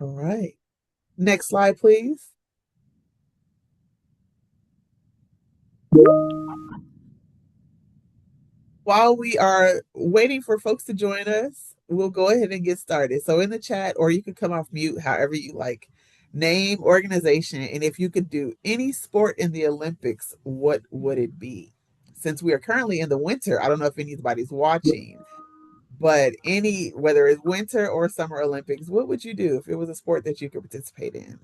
All right. Next slide, please. While we are waiting for folks to join us, we'll go ahead and get started. So in the chat, or you can come off mute, however you like. Name, organization, and if you could do any sport in the Olympics, what would it be? Since we are currently in the winter, I don't know if anybody's watching, but any, whether it's winter or summer Olympics, what would you do if it was a sport that you could participate in?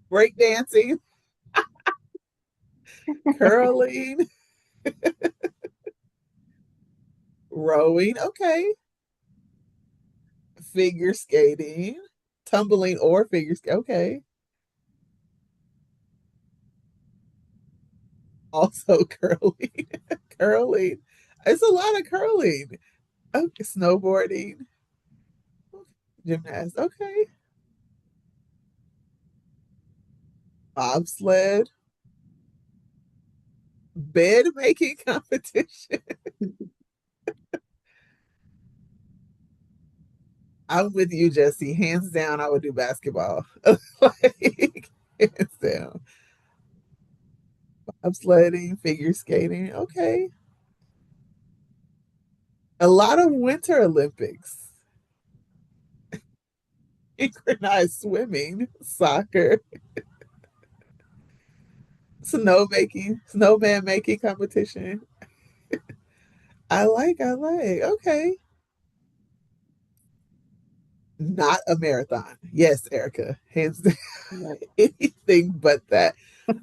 Break dancing, curling, rowing, okay, figure skating, tumbling or figure skating, okay. Also curling, curling. It's a lot of curling. Okay, snowboarding, gymnastics, okay. Bobsled, bed making competition. I'm with you, Jesse. Hands down, I would do basketball. Like, hands down. Bobsledding, figure skating. Okay. A lot of winter Olympics. Synchronized swimming, soccer, snowman making competition. I like. Okay. Not a marathon. Yes, Erica. Hands down, anything but that.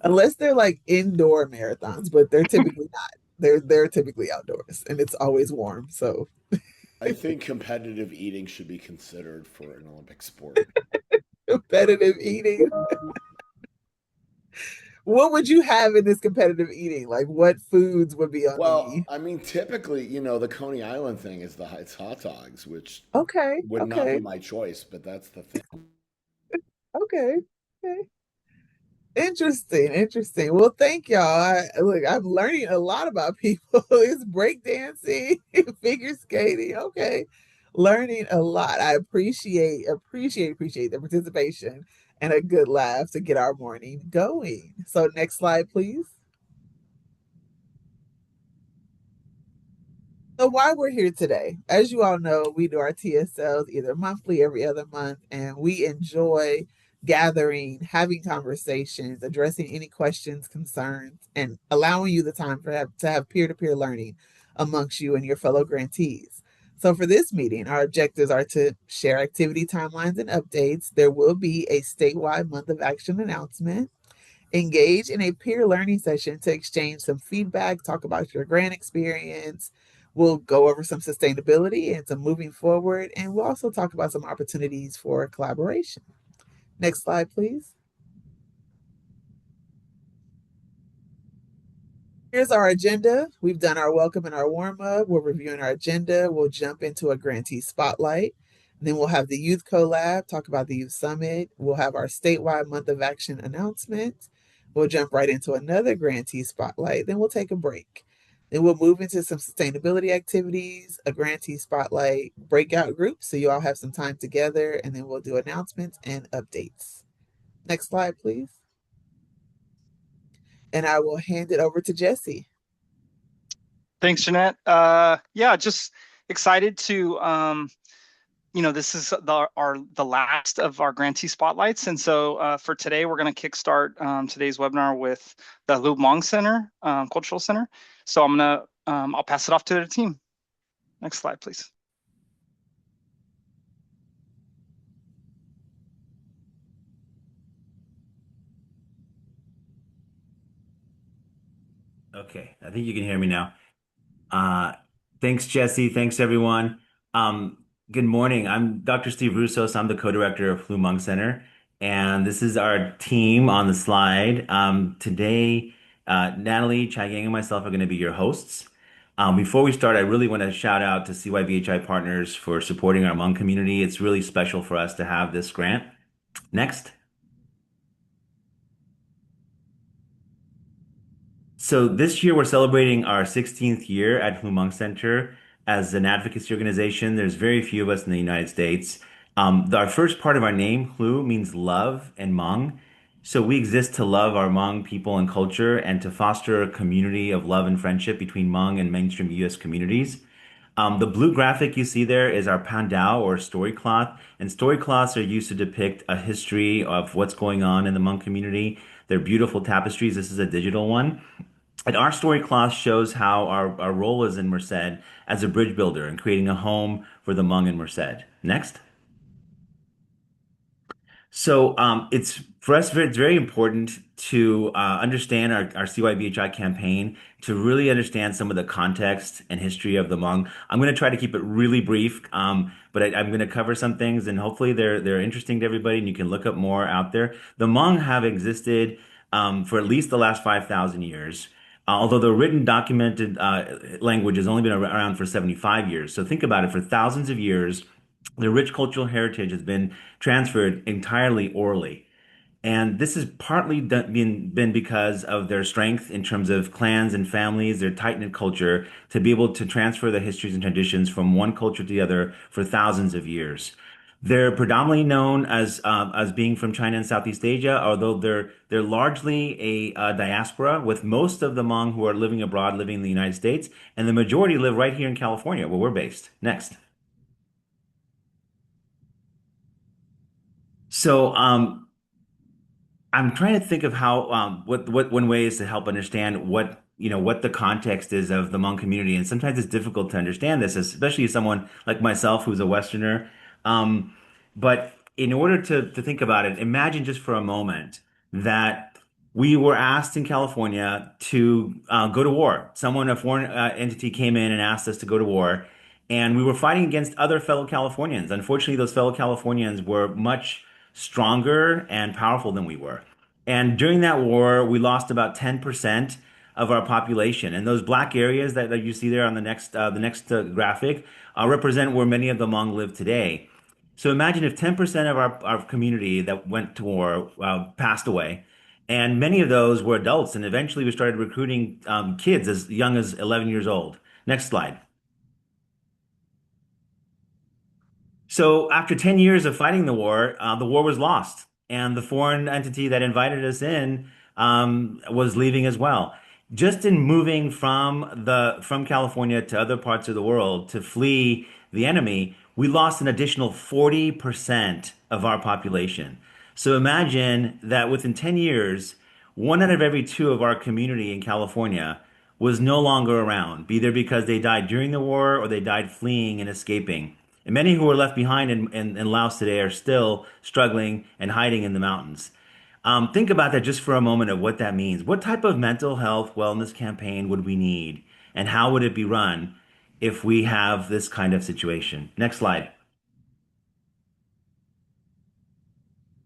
Unless they're like indoor marathons, but they're typically not. They're typically outdoors and it's always warm. So I think competitive eating should be considered for an Olympic sport. competitive eating. What would you have in this competitive eating? Like what foods would be on Well, the I mean, typically, the Coney Island thing is it's hot dogs, which okay, would not be okay, my choice, but that's the thing. okay, okay. Interesting, interesting. Well, thank y'all. Look, I'm learning a lot about people. It's breakdancing, figure skating. Okay, learning a lot. I appreciate the participation and a good laugh to get our morning going. So, next slide, please. So why we're here today, as you all know, we do our TSLs either monthly, every other month, and we enjoy gathering, having conversations, addressing any questions, concerns, and allowing you the time to have peer-to-peer learning amongst you and your fellow grantees. So for this meeting, our objectives are to share activity timelines and updates. There will be a statewide month of action announcement. Engage in a peer learning session to exchange some feedback, talk about your grant experience. We'll go over some sustainability and some moving forward, and we'll also talk about some opportunities for collaboration. Next slide, please. Here's our agenda. We've done our welcome and our warm up. We're reviewing our agenda. We'll jump into a grantee spotlight. Then we'll have the Youth Collab, talk about the Youth Summit. We'll have our statewide month of action announcement. We'll jump right into another grantee spotlight. Then we'll take a break. Then we'll move into some sustainability activities, a grantee spotlight, breakout groups. So you all have some time together. And then we'll do announcements and updates. Next slide, please. And I will hand it over to Jesse. Thanks, Jeanette. Yeah, just excited to this is the last of our grantee spotlights, and so for today we're going to kickstart today's webinar with the Lu Mong Center, Cultural Center. So I'll pass it off to the team. Next slide, please. Okay, I think you can hear me now. Thanks, Jesse. Thanks, everyone. Good morning. I'm Dr. Steve Russos. I'm the co-director of Flu Mong Center, and this is our team on the slide. Today, Natalie, Chai Yang, and myself are going to be your hosts. Before we start, I really want to shout out to CYBHI partners for supporting our Hmong community. It's really special for us to have this grant. Next. So this year we're celebrating our 16th year at Hmong Center, as an advocacy organization. There's very few of us in the United States. Our first part of our name, Hlu, means love and Hmong. So we exist to love our Hmong people and culture and to foster a community of love and friendship between Hmong and mainstream U.S. communities. The blue graphic you see there is our pandao or story cloth, and story cloths are used to depict a history of what's going on in the Hmong community. They're beautiful tapestries. This is a digital one. And our story cloth shows how our role is in Merced as a bridge builder and creating a home for the Hmong in Merced. Next. So it's for us, it's very important to understand our CYBHI campaign, to really understand some of the context and history of the Hmong. I'm going to try to keep it really brief, but I'm going to cover some things, and hopefully they're interesting to everybody, and you can look up more out there. The Hmong have existed for at least the last 5,000 years. Although the written documented language has only been around for 75 years. So think about it, for thousands of years, their rich cultural heritage has been transferred entirely orally. And this has partly been because of their strength in terms of clans and families, their tight-knit culture, to be able to transfer the histories and traditions from one culture to the other for thousands of years. They're predominantly known as being from China and Southeast Asia, although they're largely a diaspora, with most of the Hmong who are living abroad living in the United States, and the majority live right here in California, where we're based. Next. So, I'm trying to think of how what one way is to help understand what the context is of the Hmong community, and sometimes it's difficult to understand this, especially as someone like myself who's a Westerner. Um, but in order to think about it, imagine just for a moment that we were asked in California to go to war. A foreign entity came in and asked us to go to war, and we were fighting against other fellow Californians. Unfortunately, those fellow Californians were much stronger and powerful than we were. And during that war, we lost about 10% of our population. And those black areas that you see there on the next graphic represent where many of the Hmong live today. So imagine if 10% of our community that went to war passed away, and many of those were adults, and eventually we started recruiting kids as young as 11 years old. Next slide. So after 10 years of fighting the war was lost, and the foreign entity that invited us in was leaving as well. Just in moving from California to other parts of the world to flee the enemy, we lost an additional 40% of our population. So imagine that within 10 years, one out of every two of our community in California was no longer around, either because they died during the war or they died fleeing and escaping. And many who were left behind in Laos today are still struggling and hiding in the mountains. Think about that just for a moment of what that means. What type of mental health wellness campaign would we need? And how would it be run if we have this kind of situation? Next slide.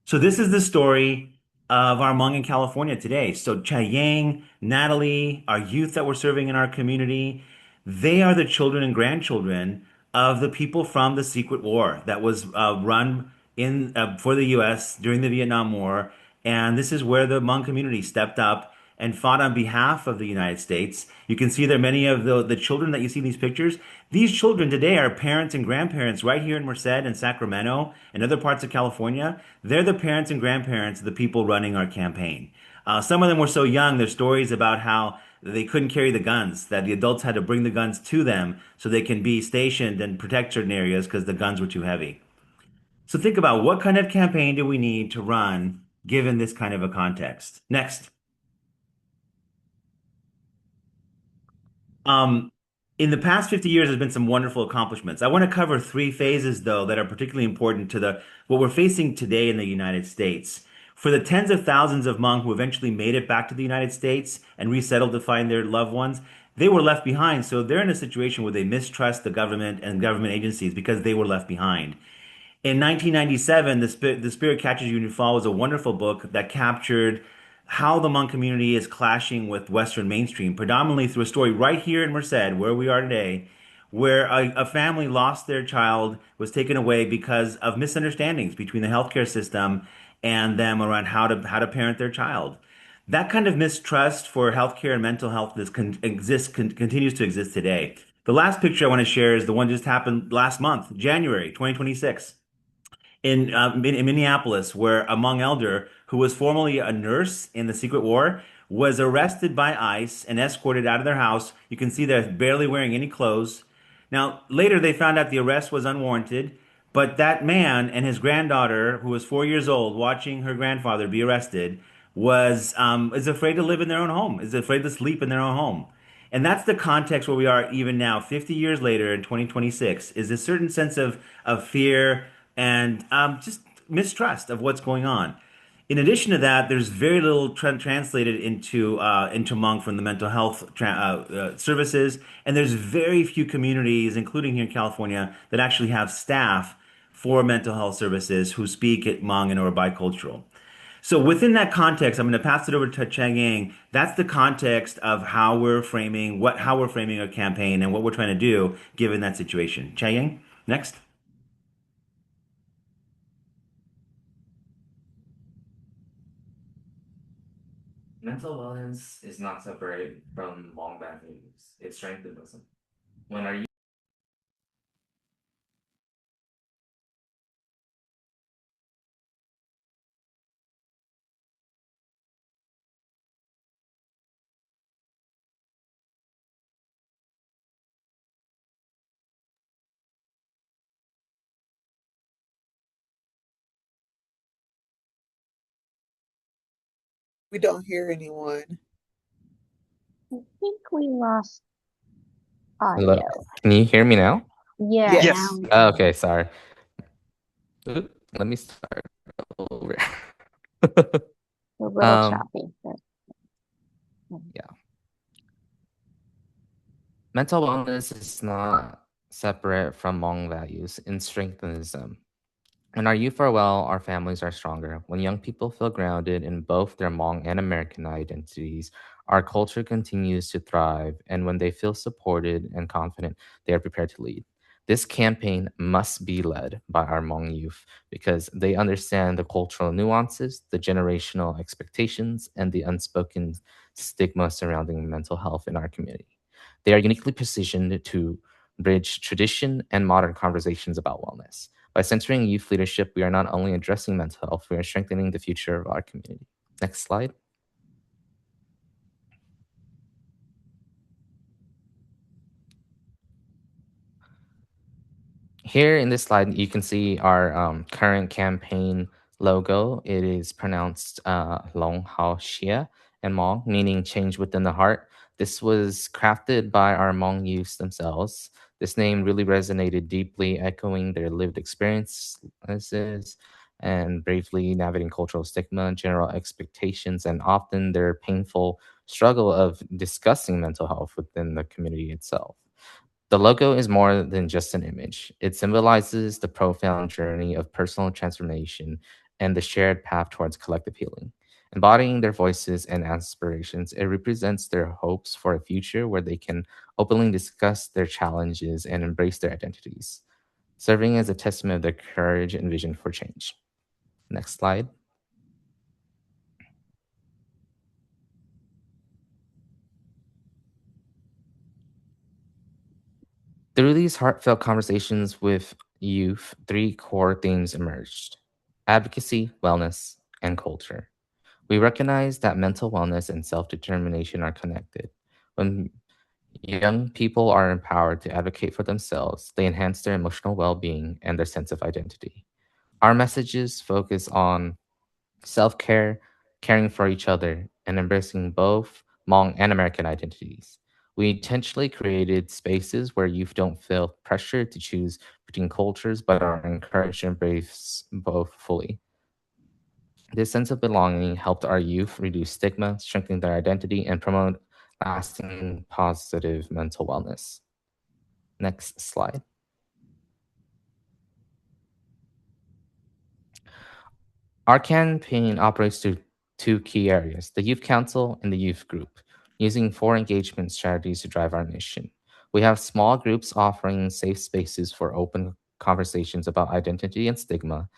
So this is the story of our Hmong in California today. So Chayang, Natalie, our youth that we're serving in our community, they are the children and grandchildren of the people from the secret war that was run in for the U.S. during the Vietnam War. And this is where the Hmong community stepped up and fought on behalf of the United States. You can see there many of the children that you see in these pictures. These children today are parents and grandparents right here in Merced and Sacramento and other parts of California. They're the parents and grandparents of the people running our campaign. Some of them were so young, there's stories about how they couldn't carry the guns, that the adults had to bring the guns to them so they can be stationed and protect certain areas because the guns were too heavy. So think about what kind of campaign do we need to run given this kind of a context. Next. Um, in the past 50 years, there's been some wonderful accomplishments. I want to cover three phases, though, that are particularly important to the what we're facing today in the United States. For the tens of thousands of Hmong who eventually made it back to the United States and resettled to find their loved ones, they were left behind. So they're in a situation where they mistrust the government and government agencies because they were left behind. In 1997, The Spirit Catches You When You Fall was a wonderful book that captured how the Hmong community is clashing with Western mainstream, predominantly through a story right here in Merced, where we are today, where a family lost their child, was taken away because of misunderstandings between the healthcare system and them around how to parent their child. That kind of mistrust for healthcare and mental health continues to exist today. The last picture I want to share is the one just happened last month, January 2026 in Minneapolis, where a Hmong elder who was formerly a nurse in the Secret War was arrested by ICE and escorted out of their house. You can see they're barely wearing any clothes. Now, later they found out the arrest was unwarranted, but that man and his granddaughter, who was 4 years old, watching her grandfather be arrested, was is afraid to live in their own home, is afraid to sleep in their own home. And that's the context where we are even now, 50 years later in 2026, is a certain sense of fear and just mistrust of what's going on. In addition to that, there's very little translated into Hmong from the mental health services, and there's very few communities, including here in California, that actually have staff for mental health services who speak Hmong and or bicultural. So within that context, I'm going to pass it over to Chang Yang. That's the context of how we're framing a campaign and what we're trying to do given that situation. Chang Yang, next. Mental wellness is not separate from long bad news. It strengthens them. When our We don't hear anyone. I think we lost Hello. audio. Can you hear me now? Yeah, Yes. now we Oh, can. okay, sorry. Oop, let me start over. A little Um, choppy. But Mental wellness is not separate from Hmong values and strengthens them. When our youth are well, our families are stronger. When young people feel grounded in both their Hmong and American identities, our culture continues to thrive. And when they feel supported and confident, they are prepared to lead. This campaign must be led by our Hmong youth because they understand the cultural nuances, the generational expectations, and the unspoken stigma surrounding mental health in our community. They are uniquely positioned to bridge tradition and modern conversations about wellness. By centering youth leadership, we are not only addressing mental health, we are strengthening the future of our community. Next slide. Here in this slide, you can see our current campaign logo. It is pronounced Long Hao Xie and Hmong, meaning change within the heart. This was crafted by our Hmong youths themselves. This name really resonated deeply, echoing their lived experiences and bravely navigating cultural stigma, general expectations, and often their painful struggle of discussing mental health within the community itself. The logo is more than just an image. It symbolizes the profound journey of personal transformation and the shared path towards collective healing. Embodying their voices and aspirations, it represents their hopes for a future where they can openly discuss their challenges and embrace their identities, serving as a testament of their courage and vision for change. Next slide. Through these heartfelt conversations with youth, three core themes emerged: advocacy, wellness, and culture. We recognize that mental wellness and self determination are connected. When young people are empowered to advocate for themselves, they enhance their emotional well being and their sense of identity. Our messages focus on self care, caring for each other, and embracing both Hmong and American identities. We intentionally created spaces where youth don't feel pressure to choose between cultures, but are encouraged to embrace both fully. This sense of belonging helped our youth reduce stigma, strengthen their identity, and promote lasting positive mental wellness. Next slide. Our campaign operates through two key areas: the Youth Council and the Youth Group, using four engagement strategies to drive our mission. We have small groups offering safe spaces for open conversations about identity and stigma,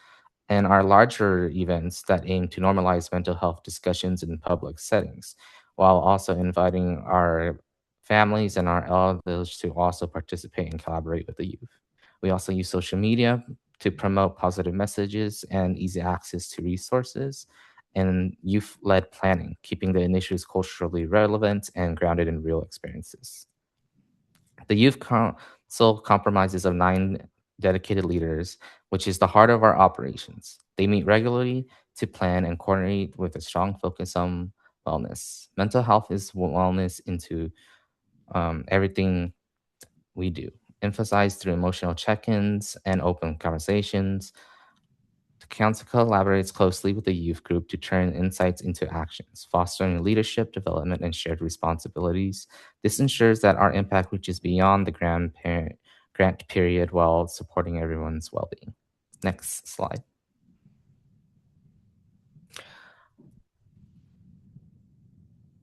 and our larger events that aim to normalize mental health discussions in public settings, while also inviting our families, and our elders to also participate and collaborate with the youth. We also use social media to promote positive messages and easy access to resources, and youth led planning, keeping the initiatives culturally relevant and grounded in real experiences. The Youth Council comprises of 9 dedicated leaders, which is the heart of our operations. They meet regularly to plan and coordinate with a strong focus on wellness. Mental health is wellness into everything we do, emphasized through emotional check ins and open conversations. The council collaborates closely with the youth group to turn insights into actions, fostering leadership, development, and shared responsibilities. This ensures that our impact reaches beyond the grant period while supporting everyone's well being. Next slide.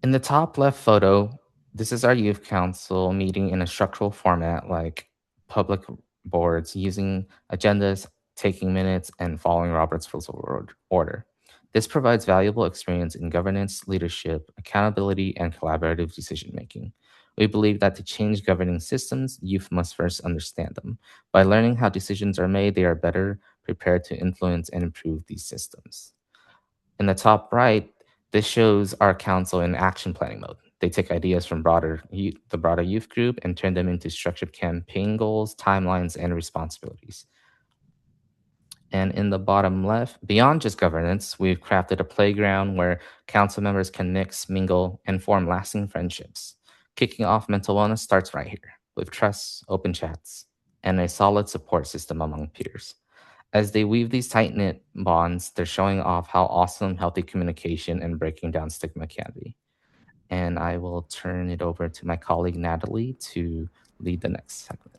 In the top left photo, this is our youth council meeting in a structural format like public boards, using agendas, taking minutes, and following Robert's Rules of Order. This provides valuable experience in governance, leadership, accountability, and collaborative decision making. We believe that to change governing systems, youth must first understand them. By learning how decisions are made, they are better prepared to influence and improve these systems. In the top right, this shows our council in action planning mode. They take ideas from the broader youth group and turn them into structured campaign goals, timelines, and responsibilities. And in the bottom left, beyond just governance, we've crafted a playground where council members can mix, mingle, and form lasting friendships. Kicking off mental wellness starts right here with trust, open chats, and a solid support system among peers. As they weave these tight knit bonds, they're showing off how awesome healthy communication and breaking down stigma can be. And I will turn it over to my colleague Natalie to lead the next segment.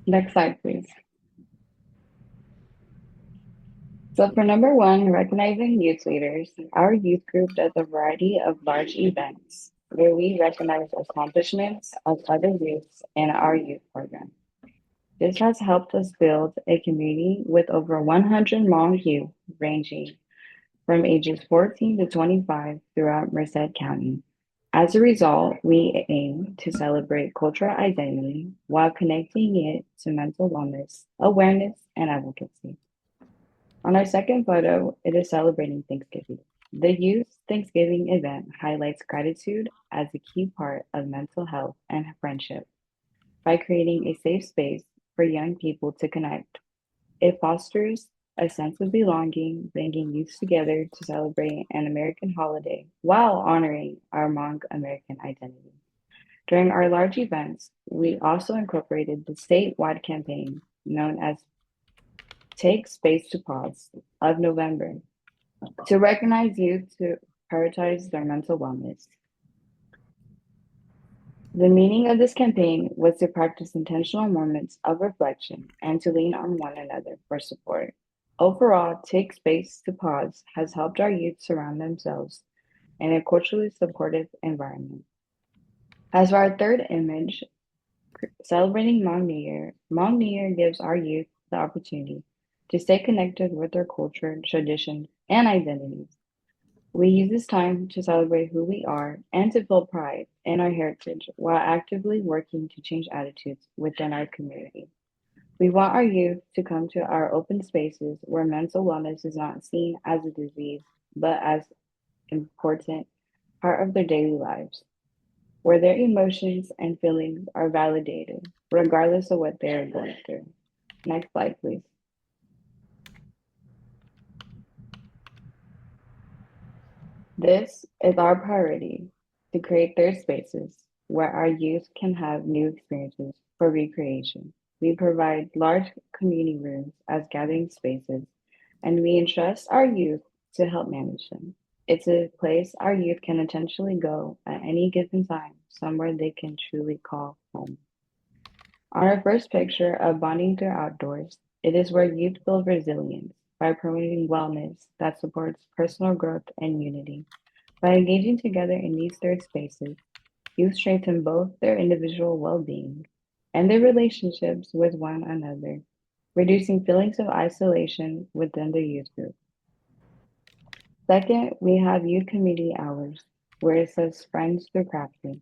Next slide, please. So for number one, recognizing youth leaders, our youth group does a variety of large events where we recognize accomplishments of other youths in our youth program. This has helped us build a community with over 100 Hmong youth ranging from ages 14 to 25 throughout Merced County. As a result, we aim to celebrate cultural identity while connecting it to mental wellness, awareness, and advocacy. On our second photo, it is celebrating Thanksgiving. The Youth Thanksgiving event highlights gratitude as a key part of mental health and friendship by creating a safe space for young people to connect. It fosters a sense of belonging, bringing youth together to celebrate an American holiday while honoring our Hmong American identity. During our large events, we also incorporated the statewide campaign known as Take Space to Pause of November to recognize youth to prioritize their mental wellness. The meaning of this campaign was to practice intentional moments of reflection and to lean on one another for support. Overall, Take Space to Pause has helped our youth surround themselves in a culturally supportive environment. As for our third image, celebrating Hmong New Year gives our youth the opportunity to stay connected with their culture, traditions, and identities. We use this time to celebrate who we are and to feel pride in our heritage while actively working to change attitudes within our community. We want our youth to come to our open spaces where mental wellness is not seen as a disease, but as an important part of their daily lives, where their emotions and feelings are validated, regardless of what they are going through. Next slide, please. This is our priority to create third spaces where our youth can have new experiences for recreation. We provide large community rooms as gathering spaces, and we entrust our youth to help manage them. It's a place our youth can intentionally go at any given time, somewhere they can truly call home. On our first picture of bonding through outdoors, it is where youth build resilience by promoting wellness that supports personal growth and unity. By engaging together in these third spaces, youth strengthen both their individual well being and their relationships with one another, reducing feelings of isolation within the youth group. Second, we have youth community hours, where it says friends through crafting.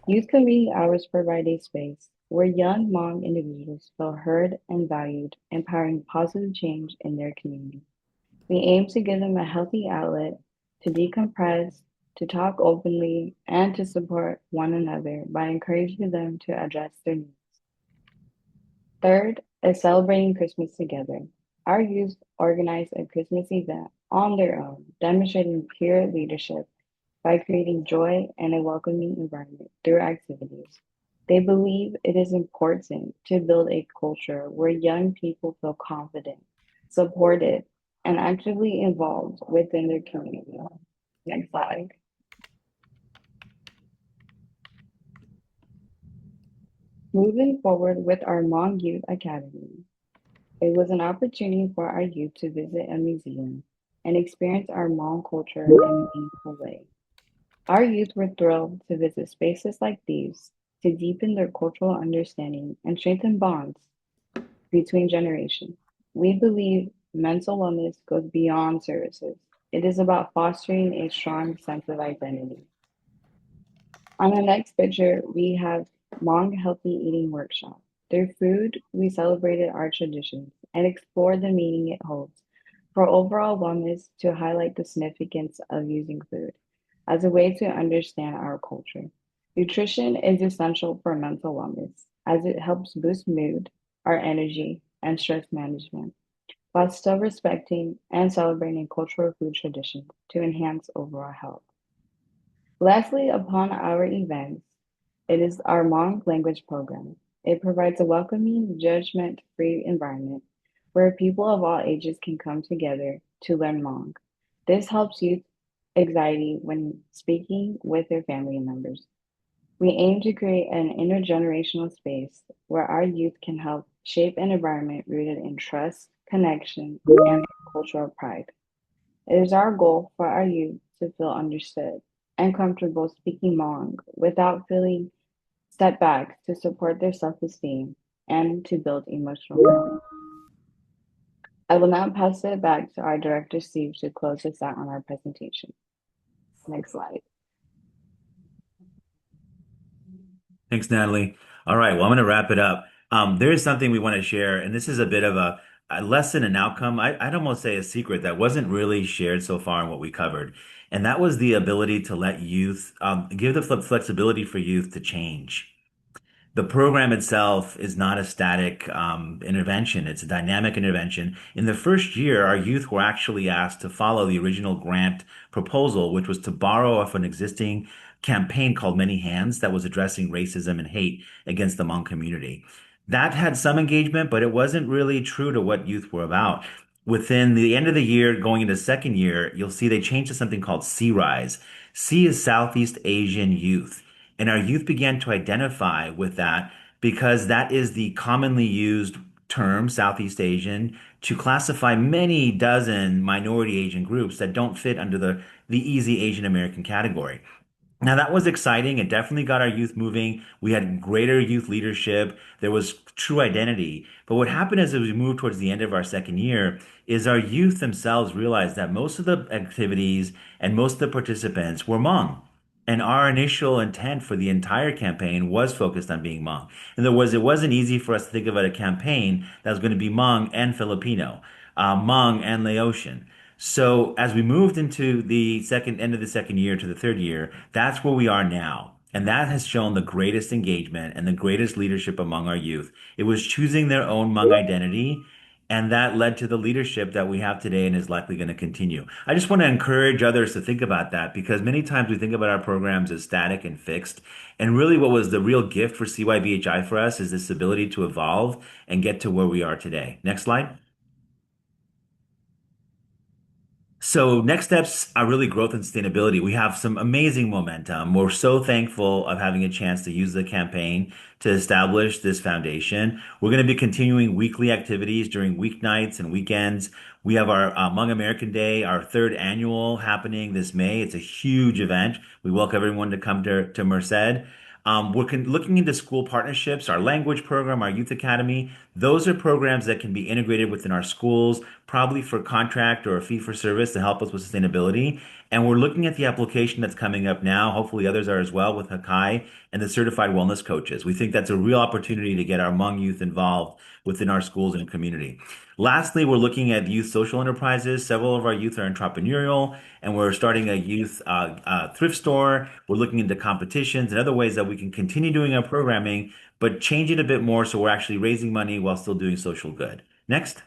Youth community hours provide a space where young Hmong individuals feel heard and valued, empowering positive change in their community. We aim to give them a healthy outlet to decompress, to talk openly, and to support one another by encouraging them to address their needs. Third is celebrating Christmas together. Our youth organize a Christmas event on their own, demonstrating peer leadership by creating joy and a welcoming environment through activities. They believe it is important to build a culture where young people feel confident, supported, and actively involved within their community. Next slide. Moving forward with our Hmong Youth Academy, it was an opportunity for our youth to visit a museum and experience our Hmong culture in a meaningful way. Our youth were thrilled to visit spaces like these to deepen their cultural understanding and strengthen bonds between generations. We believe mental wellness goes beyond services. It is about fostering a strong sense of identity. On the next picture, we have Hmong Healthy Eating Workshop. Through food, we celebrated our traditions and explored the meaning it holds for overall wellness to highlight the significance of using food as a way to understand our culture. Nutrition is essential for mental wellness as it helps boost mood, our energy, and stress management, while still respecting and celebrating cultural food traditions to enhance overall health. Lastly, upon our events, it is our Hmong language program. It provides a welcoming, judgment-free environment where people of all ages can come together to learn Hmong. This helps youth anxiety when speaking with their family members. We aim to create an intergenerational space where our youth can help shape an environment rooted in trust, connection, and cultural pride. It is our goal for our youth to feel understood and comfortable speaking Hmong without feeling setbacks to support their self-esteem and to build emotional balance. I will now pass it back to our director, Steve, to close us out on our presentation. Next slide. Thanks, Natalie. All right, well, I'm going to wrap it up. There is something we want to share, and this is a bit of a lesson and outcome. I'd almost say a secret that wasn't really shared so far in what we covered. And that was the ability to let youth, give the flexibility for youth to change. The program itself is not a static intervention. It's a dynamic intervention. In the first year, our youth were actually asked to follow the original grant proposal, which was to borrow off an existing campaign called Many Hands that was addressing racism and hate against the Hmong community. That had some engagement, but it wasn't really true to what youth were about. Within the end of the year, going into second year, you'll see they changed to something called CRISE. C is Southeast Asian Youth. And our youth began to identify with that because that is the commonly used term, Southeast Asian, to classify many dozen minority Asian groups that don't fit under the easy Asian American category. Now that was exciting. It definitely got our youth moving. We had greater youth leadership. There was true identity. But what happened as we moved towards the end of our second year is our youth themselves realized that most of the activities and most of the participants were Hmong. And our initial intent for the entire campaign was focused on being Hmong. It wasn't easy for us to think about a campaign that was going to be Hmong and Filipino, Hmong and Laotian. So as we moved into the second end of the second year to the third year, that's where we are now. And that has shown the greatest engagement and the greatest leadership among our youth. It was choosing their own Hmong identity, and that led to the leadership that we have today and is likely going to continue. I just want to encourage others to think about that because many times we think about our programs as static and fixed. And really, what was the real gift for CYBHI for us is this ability to evolve and get to where we are today. Next slide. So next steps are really growth and sustainability. We have some amazing momentum. We're so thankful of having a chance to use the campaign to establish this foundation. We're going to be continuing weekly activities during weeknights and weekends. We have our Hmong American Day, our third annual happening this May. It's a huge event. We welcome everyone to come to Merced. Looking into school partnerships, our language program, our youth academy. Those are programs that can be integrated within our schools, probably for contract or a fee for service to help us with sustainability. And we're looking at the application that's coming up now. Hopefully others are as well with Hakai and the certified wellness coaches. We think that's a real opportunity to get our Hmong youth involved within our schools and community. Lastly, we're looking at youth social enterprises. Several of our youth are entrepreneurial, and we're starting a youth thrift store. We're looking into competitions and other ways that we can continue doing our programming, but change it a bit more so we're actually raising money while still doing social good. Next.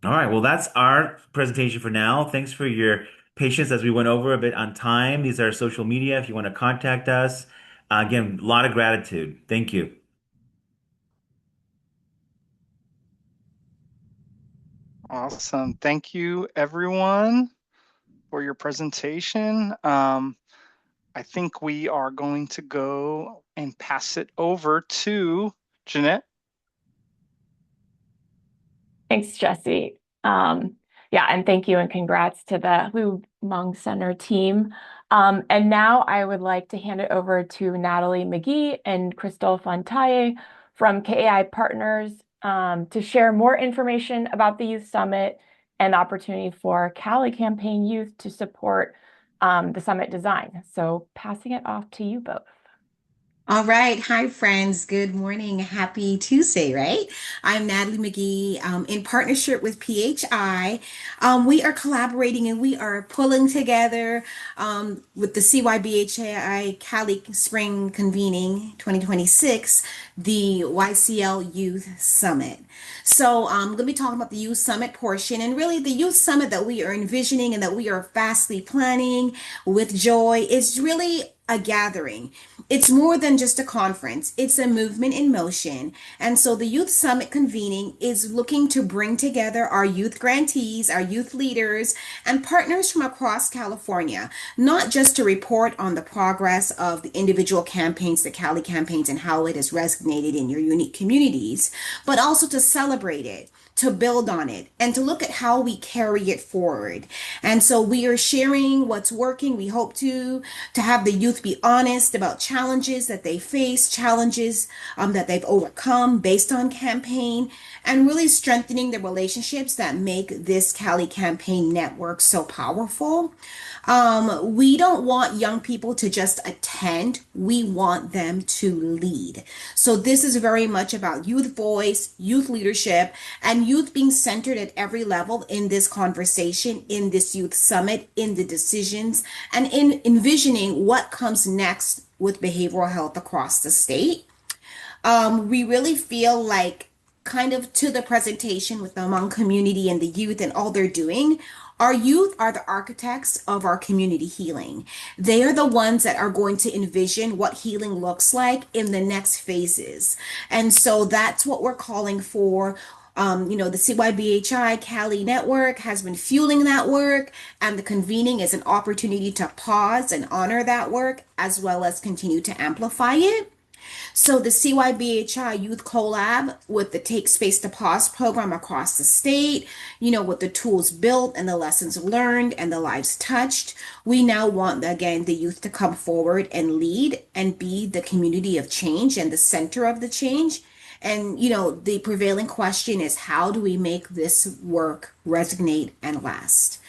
All right, well, that's our presentation for now. Thanks for your patience as we went over a bit on time. These are social media if you want to contact us. Again, a lot of gratitude. Thank you. Awesome. Thank you, everyone, for your presentation. I think we are going to go and pass it over to Jeanette. Thanks, Jesse. Yeah, and thank you and congrats to the Lu Hmong Center team. And now I would like to hand it over to Natalie McGee and Crystal Fontaye from KAI Partners to share more information about the Youth Summit and the opportunity for CALI campaign youth to support the summit design. So passing it off to you both. All right. Hi, friends. Good morning. Happy Tuesday, right? I'm Natalie McGee in partnership with PHI. We are collaborating and we are pulling together with the CYBHI Cali Spring Convening 2026, the YCL Youth Summit. So I'm going to be talking about the Youth Summit portion and really the Youth Summit that we are envisioning and that we are fastly planning with joy. It's really a gathering. It's more than just a conference. It's a movement in motion. And so the Youth Summit convening is looking to bring together our youth grantees, our youth leaders, and partners from across California, not just to report on the progress of the individual campaigns, the CALI campaigns, and how it has resonated in your unique communities, but also to celebrate it, to build on it, and to look at how we carry it forward. And so we are sharing what's working. We hope to have the youth be honest about challenges that they face, challenges that they've overcome based on campaign, and really strengthening the relationships that make this Cali campaign network so powerful. We don't want young people to just attend. We want them to lead. So this is very much about youth voice, youth leadership, and youth being centered at every level in this conversation, in this youth summit, in the decisions, and in envisioning what comes next with behavioral health across the state. We really feel like kind of to the presentation with the Hmong community and the youth and all they're doing, our youth are the architects of our community healing. They are the ones that are going to envision what healing looks like in the next phases. And so that's what we're calling for. The CYBHI Cali network has been fueling that work, and the convening is an opportunity to pause and honor that work as well as continue to amplify it. So the CYBHI Youth Collab with the Take Space to Pause program across the state, with the tools built and the lessons learned and the lives touched, we now want, again, the youth to come forward and lead and be the community of change and the center of the change. And, the prevailing question is how do we make this work resonate and last?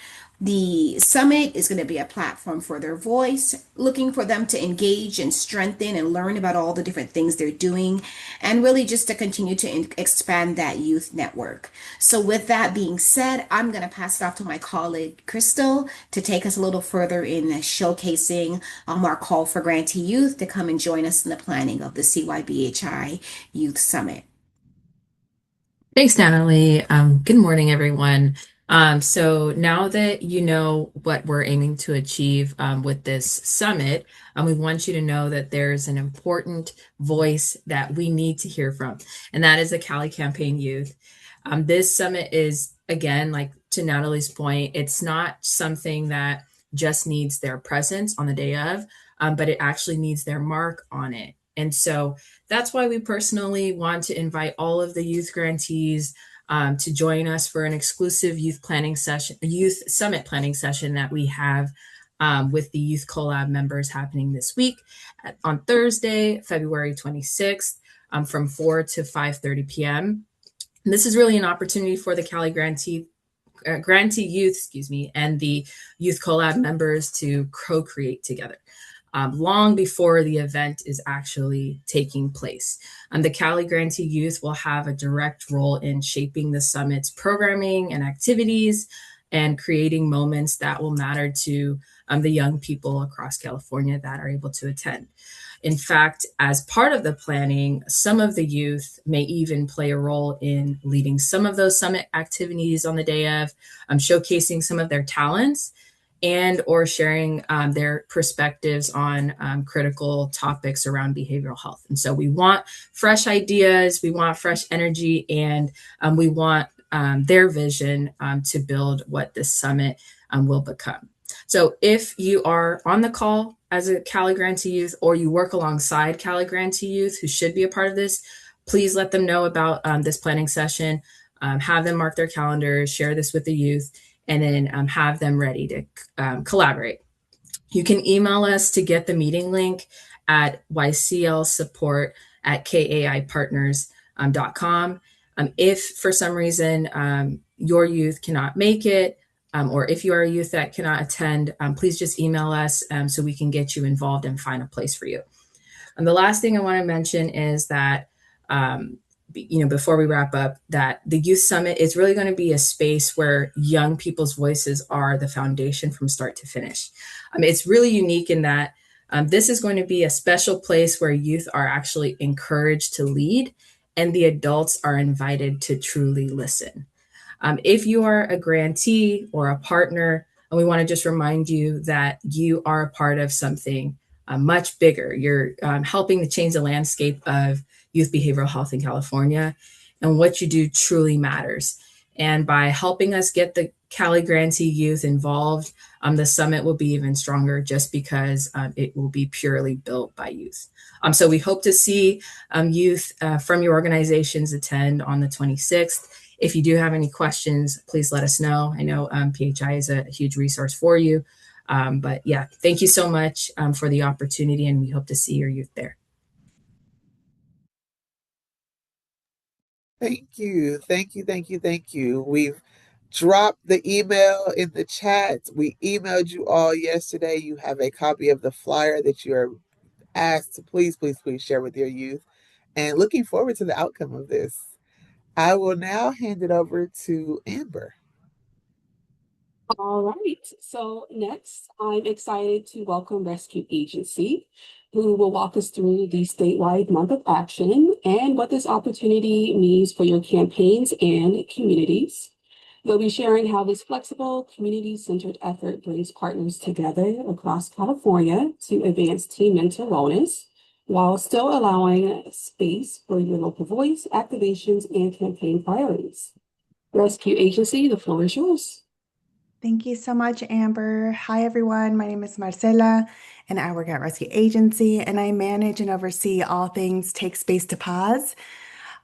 The summit is going to be a platform for their voice, looking for them to engage and strengthen and learn about all the different things they're doing, and really just to continue to expand that youth network. So with that being said, I'm going to pass it off to my colleague, Crystal, to take us a little further in showcasing our call for grantee youth to come and join us in the planning of the CYBHI Youth Summit. Thanks, Natalie. Good morning, everyone. So now that you know what we're aiming to achieve with this summit, we want you to know that there's an important voice that we need to hear from, and that is the Cali Campaign Youth. This summit is, again, like to Natalie's point, it's not something that just needs their presence on the day of, but it actually needs their mark on it. And so that's why we personally want to invite all of the youth grantees to join us for an exclusive youth summit planning session that we have with the Youth Collab members happening this week on Thursday, February 26th, from 4 to 5:30 p.m. And this is really an opportunity for the CALI grantee youth, and the Youth Collab members to co-create together. Long before the event is actually taking place. The CALI grantee youth will have a direct role in shaping the summit's programming and activities and creating moments that will matter to the young people across California that are able to attend. In fact, as part of the planning, some of the youth may even play a role in leading some of those summit activities on the day of, showcasing some of their talents and or sharing their perspectives on critical topics around behavioral health. And so we want fresh ideas, we want fresh energy, and we want their vision to build what this summit will become. So if you are on the call as a CALI grantee youth, or you work alongside CALI grantee youth who should be a part of this, please let them know about this planning session, have them mark their calendars, share this with the youth, and then have them ready to collaborate. You can email us to get the meeting link at yclsupport@kaipartners.com. If for some reason your youth cannot make it, or if you are a youth that cannot attend, please just email us so we can get you involved and find a place for you. And the last thing I want to mention is that, before we wrap up, that the Youth Summit is really going to be a space where young people's voices are the foundation from start to finish. It's really unique in that this is going to be a special place where youth are actually encouraged to lead and the adults are invited to truly listen. If you are a grantee or a partner, and we want to just remind you that you are a part of something much bigger. You're helping to change the landscape of youth behavioral health in California, and what you do truly matters. And by helping us get the CALI grantee youth involved, the summit will be even stronger just because it will be purely built by youth. So we hope to see youth from your organizations attend on the 26th. If you do have any questions, please let us know. I know PHI is a huge resource for you. But yeah, thank you so much for the opportunity, and we hope to see your youth there. Thank you. Thank you. Thank you. Thank you. We've dropped the email in the chat. We emailed you all yesterday. You have a copy of the flyer that you're asked to please, please, please share with your youth. And looking forward to the outcome of this. I will now hand it over to Amber. All right, so next, I'm excited to welcome Rescue Agency, who will walk us through the statewide month of action and what this opportunity means for your campaigns and communities. They'll be sharing how this flexible, community-centered effort brings partners together across California to advance teen mental wellness, while still allowing space for your local voice, activations, and campaign priorities. Rescue Agency, the floor is yours. Thank you so much, Amber. Hi, everyone. My name is Marcela, and I work at Rescue Agency, and I manage and oversee all things Take Space to Pause.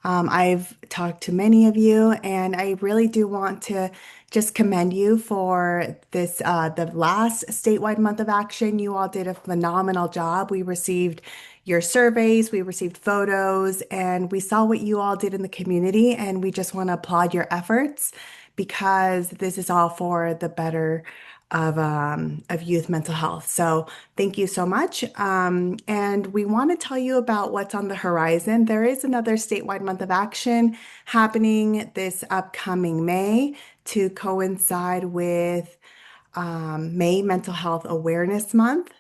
I've talked to many of you, and I really do want to just commend you for this, the last statewide month of action. You all did a phenomenal job. We received your surveys, we received photos, and we saw what you all did in the community, and we just want to applaud your efforts because this is all for the better of youth mental health. So thank you so much. And we want to tell you about what's on the horizon. There is another statewide month of action happening this upcoming May to coincide with May Mental Health Awareness Month.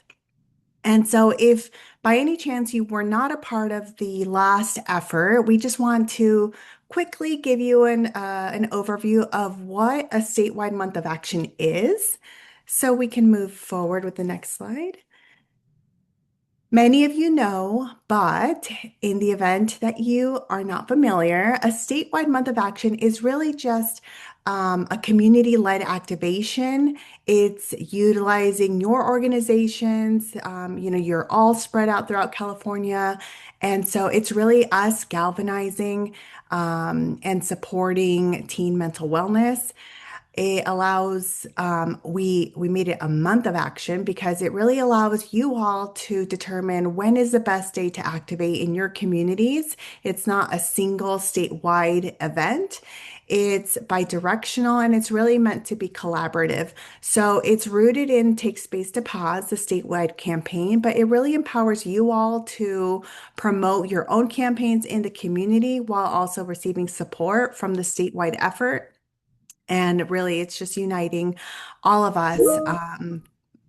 And so if by any chance you were not a part of the last effort, we just want to quickly give you an overview of what a statewide month of action is, so we can move forward with the next slide. Many of you know, but in the event that you are not familiar, a statewide month of action is really just a community-led activation. It's utilizing your organizations. You're all spread out throughout California. And so it's really us galvanizing and supporting teen mental wellness. It allows, we made it a month of action because it really allows you all to determine when is the best day to activate in your communities. It's not a single statewide event. It's bi-directional and it's really meant to be collaborative. So it's rooted in Take Space to Pause, the statewide campaign, but it really empowers you all to promote your own campaigns in the community while also receiving support from the statewide effort. And really, it's just uniting all of us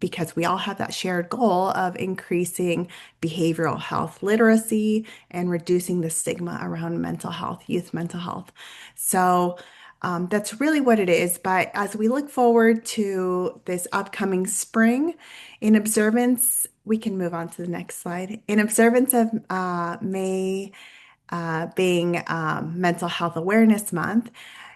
because we all have that shared goal of increasing behavioral health literacy and reducing the stigma around mental health, youth mental health. So that's really what it is. But as we look forward to this upcoming spring, in observance, we can move on to the next slide. In observance of May being Mental Health Awareness Month,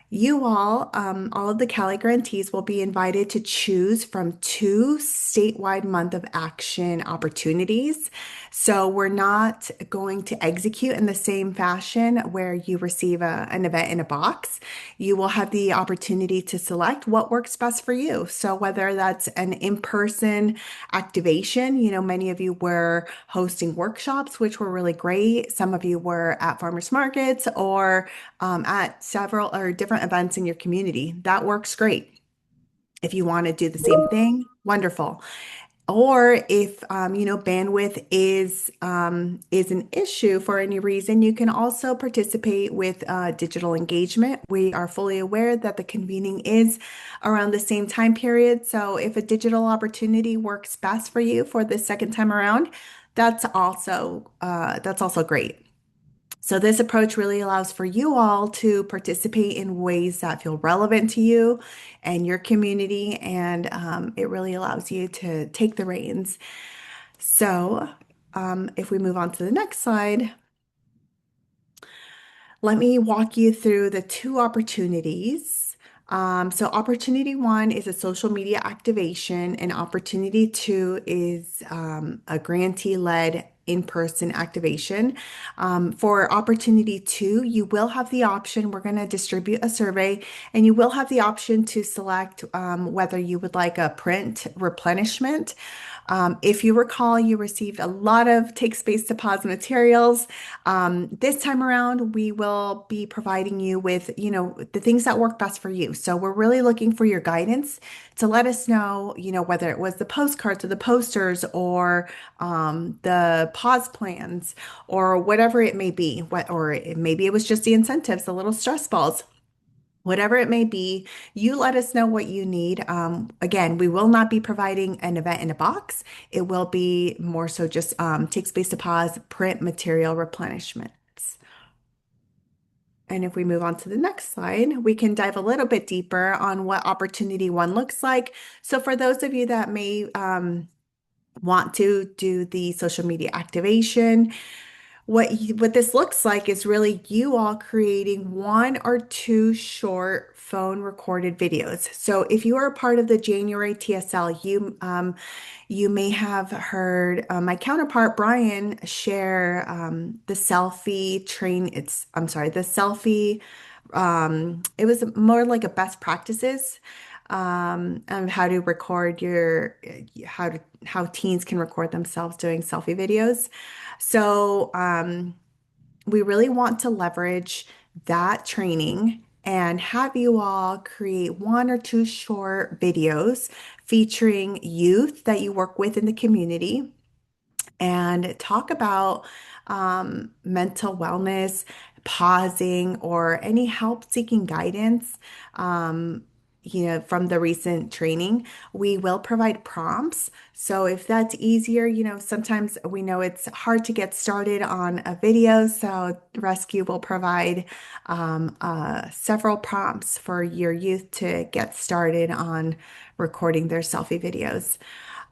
you all of the CALI grantees will be invited to choose from 2 statewide month of action opportunities. So we're not going to execute in the same fashion where you receive an event in a box. You will have the opportunity to select what works best for you. So whether that's an in-person activation, many of you were hosting workshops, which were really great. Some of you were at farmers markets or at several or different events in your community. That works great. If you want to do the same thing, wonderful. Or if bandwidth is an issue for any reason, you can also participate with digital engagement. We are fully aware that the convening is around the same time period. So if a digital opportunity works best for you for the second time around, that's also great. So this approach really allows for you all to participate in ways that feel relevant to you and your community, and it really allows you to take the reins. So if we move on to the next slide, let me walk you through the 2 opportunities. So opportunity 1 is a social media activation, and opportunity 2 is a grantee-led in-person activation. For opportunity 2, you will have the option, we're going to distribute a survey, and you will have the option to select whether you would like a print replenishment. If you recall, you received a lot of Take Space to Pause materials. This time around, we will be providing you with, the things that work best for you. So we're really looking for your guidance to let us know, whether it was the postcards or the posters or the pause plans or whatever it may be, maybe it was just the incentives, the little stress balls. Whatever it may be, you let us know what you need. Again, we will not be providing an event in a box. It will be more so just Take Space to Pause print material replenishments. And if we move on to the next slide, we can dive a little bit deeper on what opportunity 1 looks like. So for those of you that may want to do the social media activation, what this looks like is really you all creating 1 or 2 short phone recorded videos. So if you are a part of the January TSL, you may have heard my counterpart Brian share the selfie train. The selfie. It was more like a best practices on how to record how teens can record themselves doing selfie videos. So we really want to leverage that training and have you all create 1 or 2 short videos featuring youth that you work with in the community and talk about mental wellness, pausing, or any help seeking guidance. From the recent training, we will provide prompts. So if that's easier, sometimes we know it's hard to get started on a video. So Rescue will provide several prompts for your youth to get started on recording their selfie videos.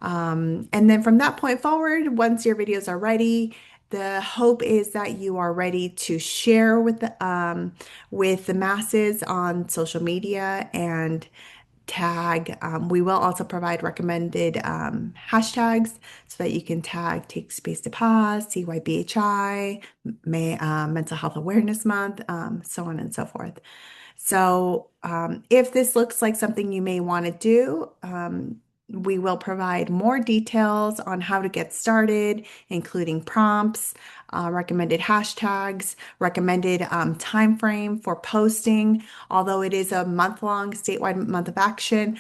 And then from that point forward, once your videos are ready, the hope is that you are ready to share with the masses on social media and tag. We will also provide recommended hashtags so that you can tag Take Space to Pause, CYBHI, Mental Health Awareness Month, so on and so forth. So if this looks like something you may want to do, we will provide more details on how to get started, including prompts, recommended hashtags, recommended time frame for posting. Although it is a month-long statewide month of action,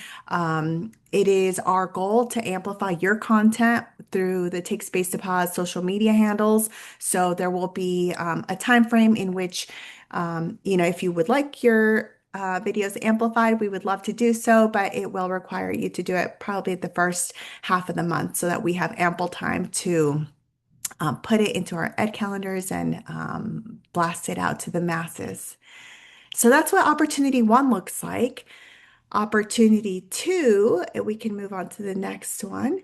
it is our goal to amplify your content through the Take Space to Pause social media handles. So there will be a time frame in which, if you would like your videos amplified, we would love to do so, but it will require you to do it probably the first half of the month so that we have ample time to put it into our ed calendars and blast it out to the masses. So that's what opportunity one looks like. Opportunity two, we can move on to the next one.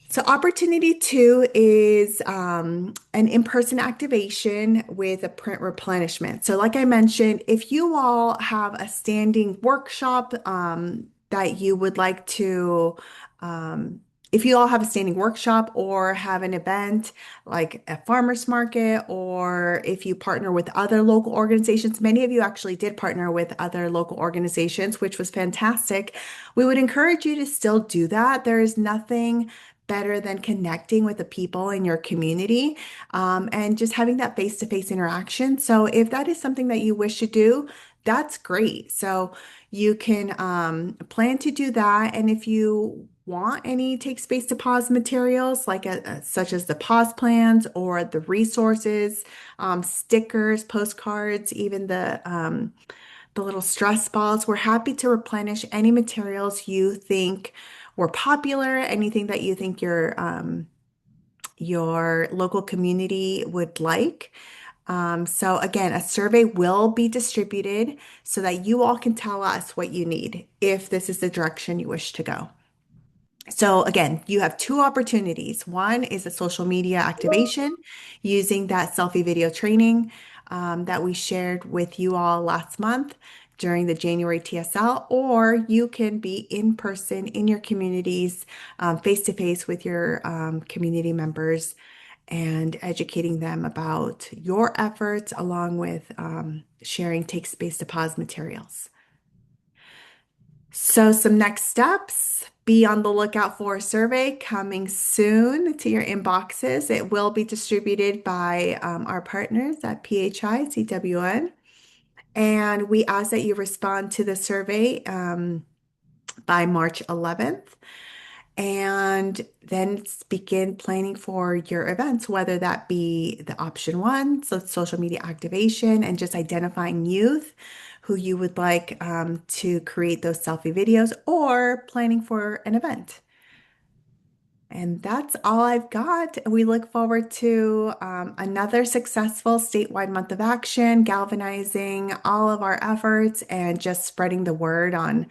So, opportunity two is an in-person activation with a print replenishment. So, like I mentioned, if you all have a standing workshop that you would like to, if you all have a standing workshop or have an event like a farmer's market, or if you partner with other local organizations, many of you actually did partner with other local organizations, which was fantastic. We would encourage you to still do that. There is nothing better than connecting with the people in your community and just having that face-to-face interaction. So if that is something that you wish to do, that's great. So you can plan to do that. And if you want any Take Space to Pause materials, like such as the pause plans or the resources, stickers, postcards, even the little stress balls, we're happy to replenish any materials you think were popular, anything that you think your local community would like. So again, a survey will be distributed so that you all can tell us what you need if this is the direction you wish to go. So again, you have two opportunities. One is a social media activation using that selfie video training that we shared with you all last month during the January TSL, or you can be in person in your communities, face to face with your community members and educating them about your efforts along with sharing Take Space to Pause materials. So some next steps, be on the lookout for a survey coming soon to your inboxes. It will be distributed by our partners at PHI, CWN. And we ask that you respond to the survey by March 11th. And then begin planning for your events, whether that be the option one, so social media activation and just identifying youth who you would like to create those selfie videos, or planning for an event. And that's all I've got. We look forward to another successful statewide month of action, galvanizing all of our efforts and just spreading the word on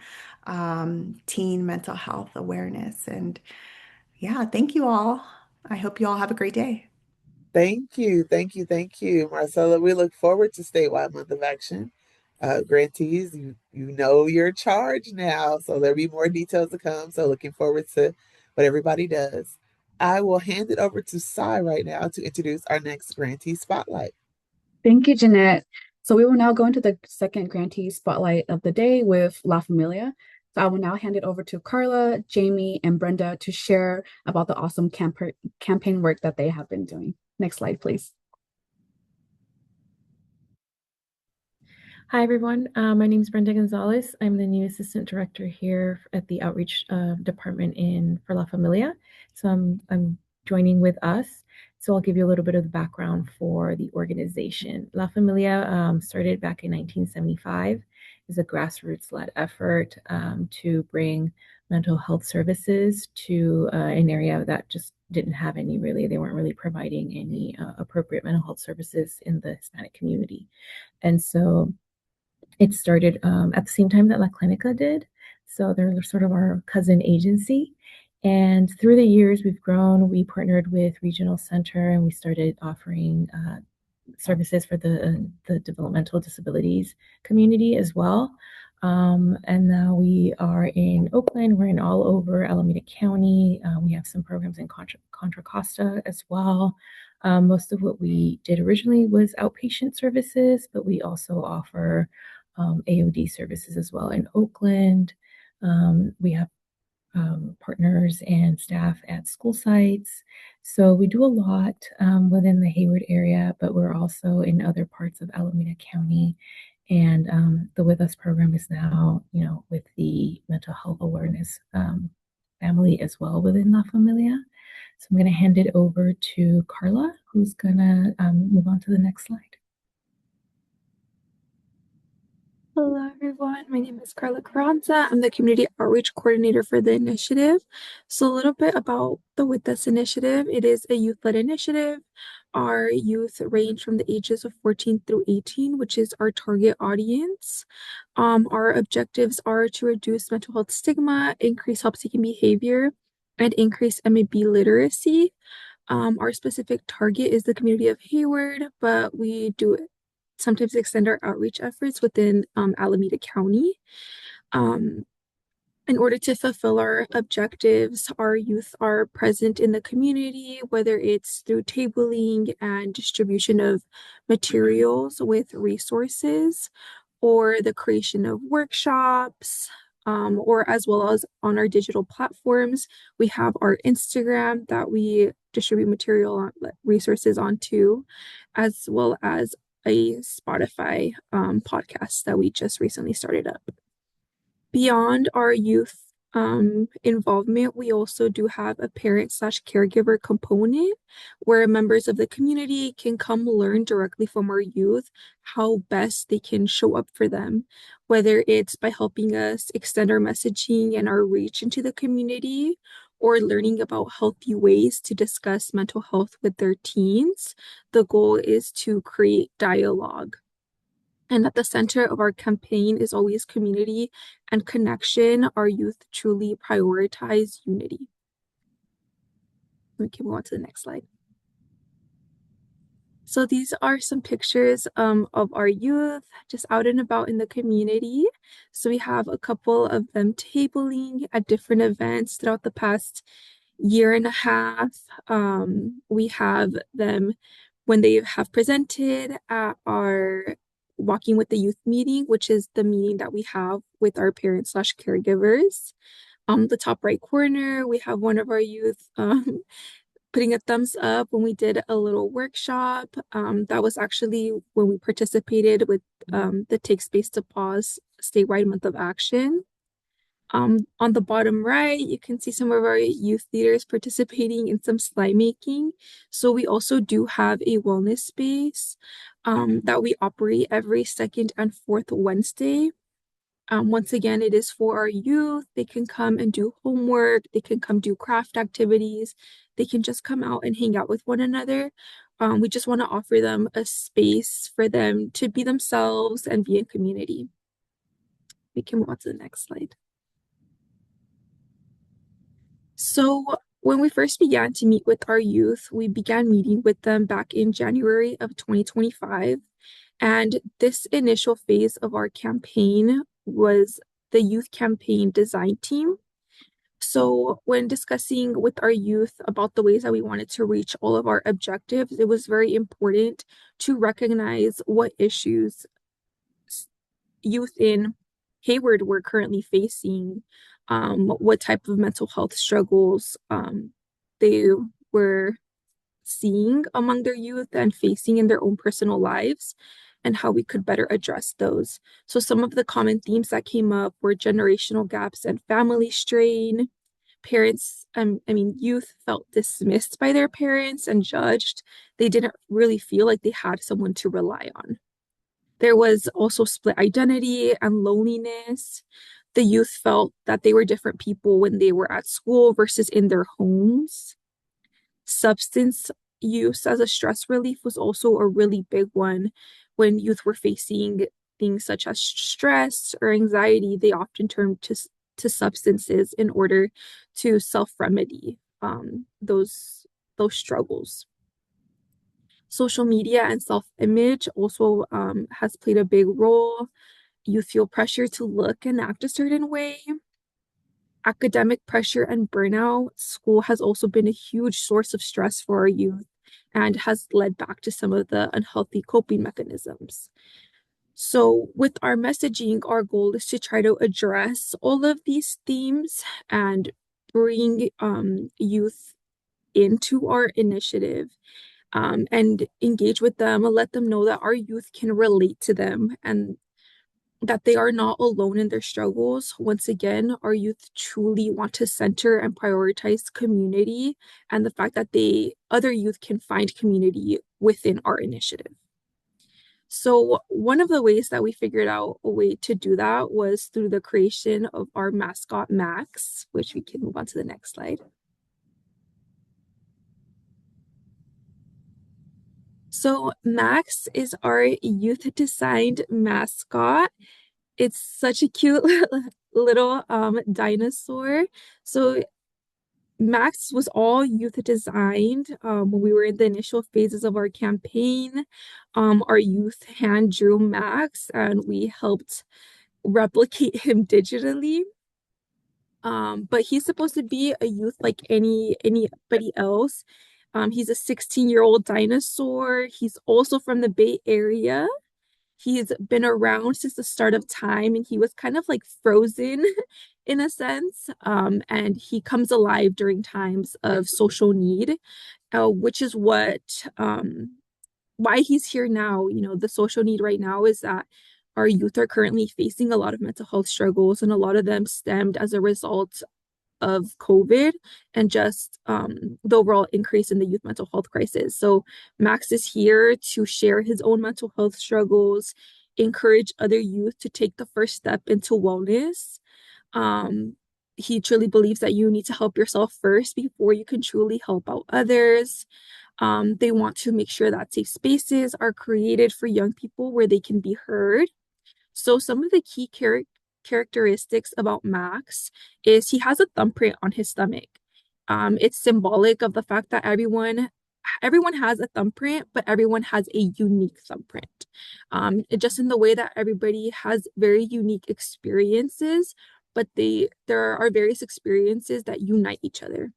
teen mental health awareness. And yeah, thank you all. I hope you all have a great day. Thank you. Thank you. Thank you, Marcella. We look forward to statewide month of action. Grantees, you know your charge now, so there'll be more details to come. So looking forward to what everybody does. I will hand it over to Sai right now to introduce our next grantee spotlight. Thank you, Jeanette. So we will now go into the second grantee spotlight of the day with La Familia. So I will now hand it over to Carla, Jamie, and Brenda to share about the awesome campaign work that they have been doing. Next slide, please. Hi, everyone. My name is Brenda Gonzalez. I'm the new assistant director here at the outreach department for La Familia. So I'm joining with us. So I'll give you a little bit of the background for the organization. La Familia started back in 1975 as a grassroots-led effort to bring mental health services to an area that just didn't have any really. They weren't really providing any appropriate mental health services in the Hispanic community. And so it started at the same time that La Clinica did. So they're sort of our cousin agency. And through the years, we've grown. We partnered with Regional Center and we started offering services for the developmental disabilities community as well. And now we are in Oakland. We're in all over Alameda County. We have some programs in Contra Costa as well. Most of what we did originally was outpatient services, but we also offer AOD services as well in Oakland. We have partners and staff at school sites. So we do a lot within the Hayward area, but we're also in other parts of Alameda County. And the With Us program is now, with the mental health awareness family as well within La Familia. So I'm going to hand it over to Carla, who's going to move on to the next slide. Hello, everyone. My name is Carla Carranza. I'm the Community Outreach Coordinator for the initiative. So a little bit about the With Us initiative. It is a youth-led initiative. Our youth range from the ages of 14 through 18, which is our target audience. Our objectives are to reduce mental health stigma, increase help-seeking behavior, and increase MAB literacy. Our specific target is the community of Hayward, but we do sometimes extend our outreach efforts within Alameda County. In order to fulfill our objectives, our youth are present in the community, whether it's through tabling and distribution of materials with resources, or the creation of workshops, or as well as on our digital platforms. We have our Instagram that we distribute material resources onto, as well as a Spotify podcast that we just recently started up. Beyond our youth involvement, we also do have a parent/caregiver component where members of the community can come learn directly from our youth how best they can show up for them, whether it's by helping us extend our messaging and our reach into the community, or learning about healthy ways to discuss mental health with their teens. The goal is to create dialogue. And at the center of our campaign is always community and connection. Our youth truly prioritize unity. We can move on to the next slide. So these are some pictures of our youth just out and about in the community. So we have a couple of them tabling at different events throughout the past year and a half. We have them when they have presented at our Walking with the Youth meeting, which is the meeting that we have with our parents/caregivers. The top right corner, we have one of our youth putting a thumbs up when we did a little workshop. That was actually when we participated with the Take Space to Pause statewide month of action. On the bottom right, you can see some of our youth leaders participating in some slide making. So we also do have a wellness space that we operate every second and fourth Wednesday. Once again, it is for our youth. They can come and do homework. They can come do craft activities. They can just come out and hang out with one another. We just want to offer them a space for them to be themselves and be in community. We can move on to the next slide. So when we first began to meet with our youth, we began meeting with them back in January of 2025. And this initial phase of our campaign was the youth campaign design team. So when discussing with our youth about the ways that we wanted to reach all of our objectives, it was very important to recognize what issues youth in Hayward were currently facing, what type of mental health struggles they were seeing among their youth and facing in their own personal lives, and how we could better address those. So some of the common themes that came up were generational gaps and family strain. Parents, youth felt dismissed by their parents and judged. They didn't really feel like they had someone to rely on. There was also split identity and loneliness. The youth felt that they were different people when they were at school versus in their homes. Substance use as a stress relief was also a really big one. When youth were facing things such as stress or anxiety, they often turned to substances in order to self-remedy those struggles. Social media and self-image also has played a big role. You feel pressure to look and act a certain way. Academic pressure and burnout. School has also been a huge source of stress for our youth and has led back to some of the unhealthy coping mechanisms. So, with our messaging, our goal is to try to address all of these themes and bring youth into our initiative, and engage with them and let them know that our youth can relate to them and that they are not alone in their struggles. Once again, our youth truly want to center and prioritize community and the fact that other youth can find community within our initiative. So one of the ways that we figured out a way to do that was through the creation of our mascot Max, which we can move on to the next slide. So Max is our youth designed mascot. It's such a cute little dinosaur. So Max was all youth designed when we were in the initial phases of our campaign. Our youth hand drew Max and we helped replicate him digitally. But he's supposed to be a youth like anybody else. He's a 16-year-old dinosaur. He's also from the Bay Area. He's been around since the start of time and he was kind of like frozen in a sense. And he comes alive during times of social need, which is why he's here now. You know, the social need right now is that our youth are currently facing a lot of mental health struggles, and a lot of them stemmed as a result of COVID and just the overall increase in the youth mental health crisis. So Max is here to share his own mental health struggles, encourage other youth to take the first step into wellness. He truly believes that you need to help yourself first before you can truly help out others. They want to make sure that safe spaces are created for young people where they can be heard. So some of the key characteristics about Max is he has a thumbprint on his stomach. It's symbolic of the fact that everyone has a thumbprint, but everyone has a unique thumbprint. Just in the way that everybody has very unique experiences, but there are various experiences that unite each other.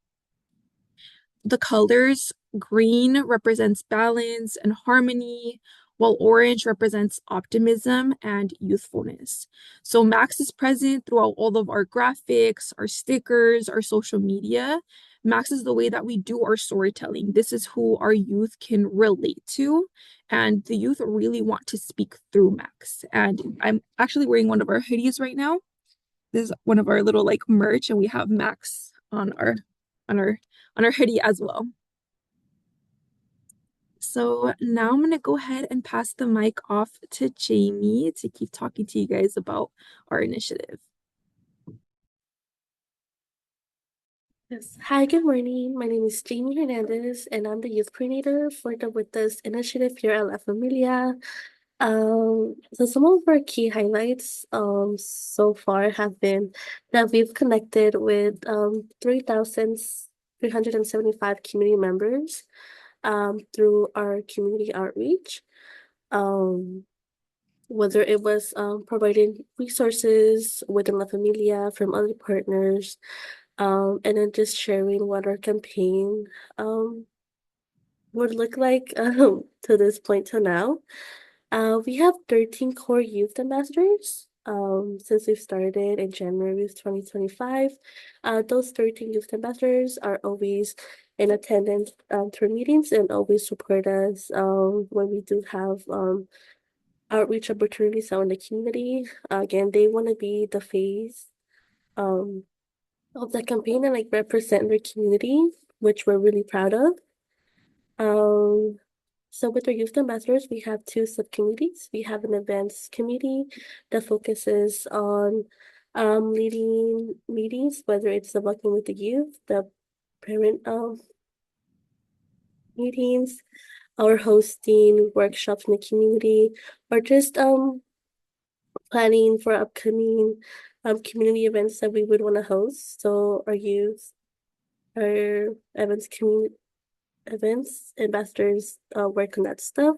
The colors, green represents balance and harmony, while orange represents optimism and youthfulness. So Max is present throughout all of our graphics, our stickers, our social media. Max is the way that we do our storytelling. This is who our youth can relate to, and the youth really want to speak through Max. And I'm actually wearing one of our hoodies right now. This is one of our little like merch, and we have Max on our hoodie as well. So now I'm going to go ahead and pass the mic off to Jamie to keep talking to you guys about our initiative. Yes. Hi, good morning. My name is Jamie Hernandez, and I'm the youth coordinator for the With Us initiative here at La Familia. So some of our key highlights so far have been that we've connected with 3,375 community members through our community outreach. Whether it was providing resources within La Familia from other partners, and then just sharing what our campaign would look like to this point till now. We have 13 core youth ambassadors since we've started in January of 2025. Those 13 youth ambassadors are always in attendance to our meetings and always support us when we do have outreach opportunities out in the community. Again, they want to be the face of the campaign and like represent their community, which we're really proud of. So with our youth ambassadors, we have two subcommittees. We have an events committee that focuses on leading meetings, whether it's the Working with the Youth, the parent meetings, or hosting workshops in the community, or just planning for upcoming community events that we would want to host. So our youth, our events ambassadors work on that stuff.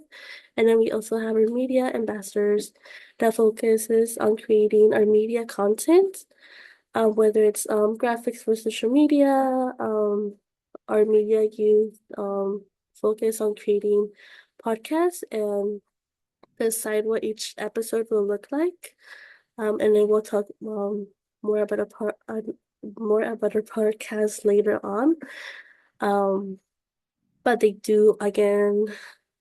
And then we also have our media ambassadors that focuses on creating our media content, whether it's graphics for social media, our media youth focus on creating podcasts and decide what each episode will look like. And then we'll talk more about more about our podcast later on. But they do again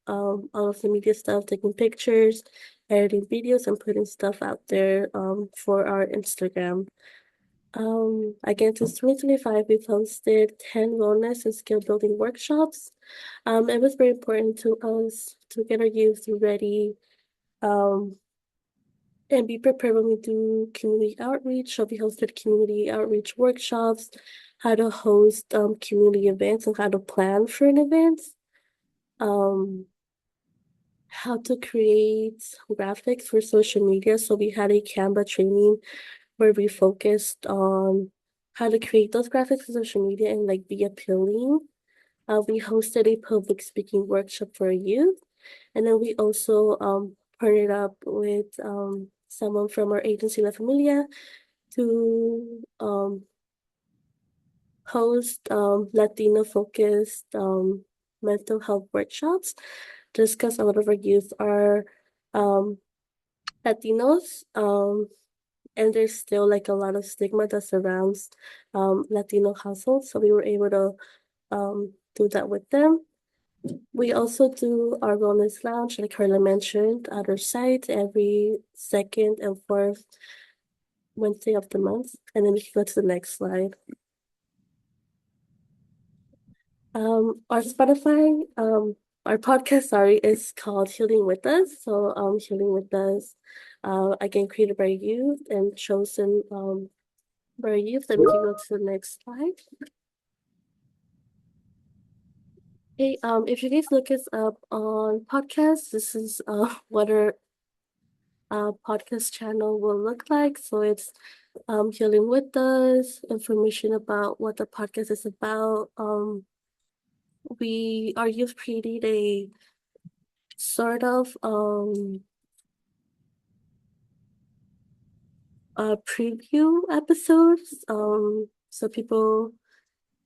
all of the media stuff, taking pictures, editing videos, and putting stuff out there for our Instagram. Again, since 2025, we've hosted 10 wellness and skill building workshops. It was very important to us to get our youth ready and be prepared when we do community outreach. So we hosted community outreach workshops, how to host community events and how to plan for an event, how to create graphics for social media. So we had a Canva training where we focused on how to create those graphics for social media and like be appealing. We hosted a public speaking workshop for youth, and then we also partnered up with someone from our agency La Familia to host Latino focused mental health workshops just because a lot of our youth are Latinos, and there's still like a lot of stigma that surrounds Latino households. So we were able to do that with them. We also do our wellness lounge, like Carla mentioned, at our site every second and fourth Wednesday of the month. And then we can go to the next slide. Our Spotify, our podcast, sorry, is called Healing with Us. So, Healing with Us, again, created by youth and chosen by youth. Then we can go to the next slide. Hey, if you guys look us up on podcasts, this is what our podcast channel will look like. So it's Healing with Us, information about what the podcast is about. Our youth created a sort of preview episodes, so people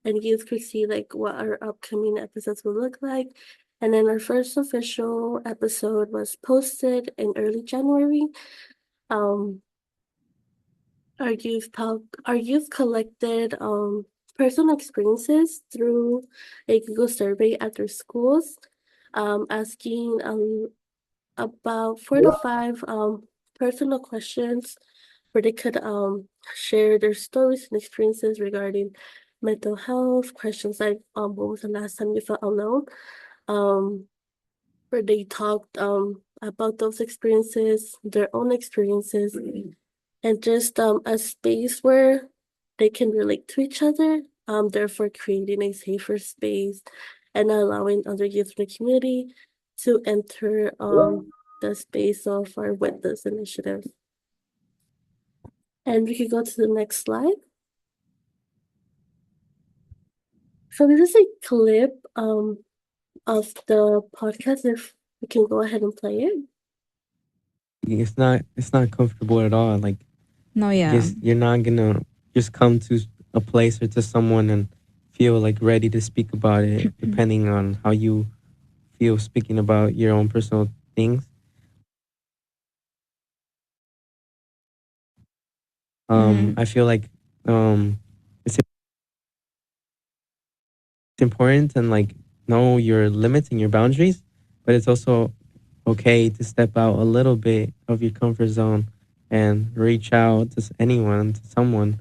and youth could see like what our upcoming episodes will look like. And then our first official episode was posted in early January. Our youth collected personal experiences through a Google survey at their schools, asking about 4 to 5 personal questions where they could share their stories and experiences regarding mental health, questions like what was the last time you felt alone, where they talked about those experiences, their own experiences, and just a space where they can relate to each other, therefore creating a safer space and allowing other youth in the community to enter the space of our witness initiative. And we could go to the next slide. So this is a clip of the podcast. If we can go ahead and play it. It's not comfortable at all. Like, no, yeah, you're not gonna just come to a place or to someone and feel like ready to speak about it, depending on how you feel speaking about your own personal things. I feel like it's important and like know your limits and your boundaries, but it's also okay to step out a little bit of your comfort zone and reach out to anyone, to someone,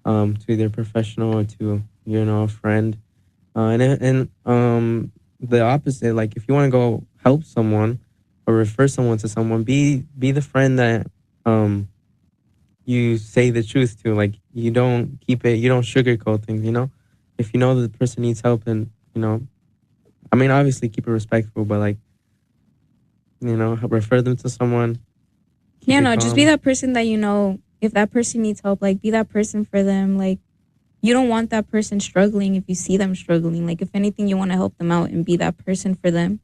to either professional or to a friend, and the opposite. Like if you want to go help someone or refer someone to someone, be the friend that you say the truth to. Like you don't sugarcoat things. If you know that the person needs help, then I mean, obviously keep it respectful, but like refer them to someone. Yeah, no, just be that person that if that person needs help, like be that person for them. Like you don't want that person struggling if you see them struggling. Like if anything, you want to help them out and be that person for them.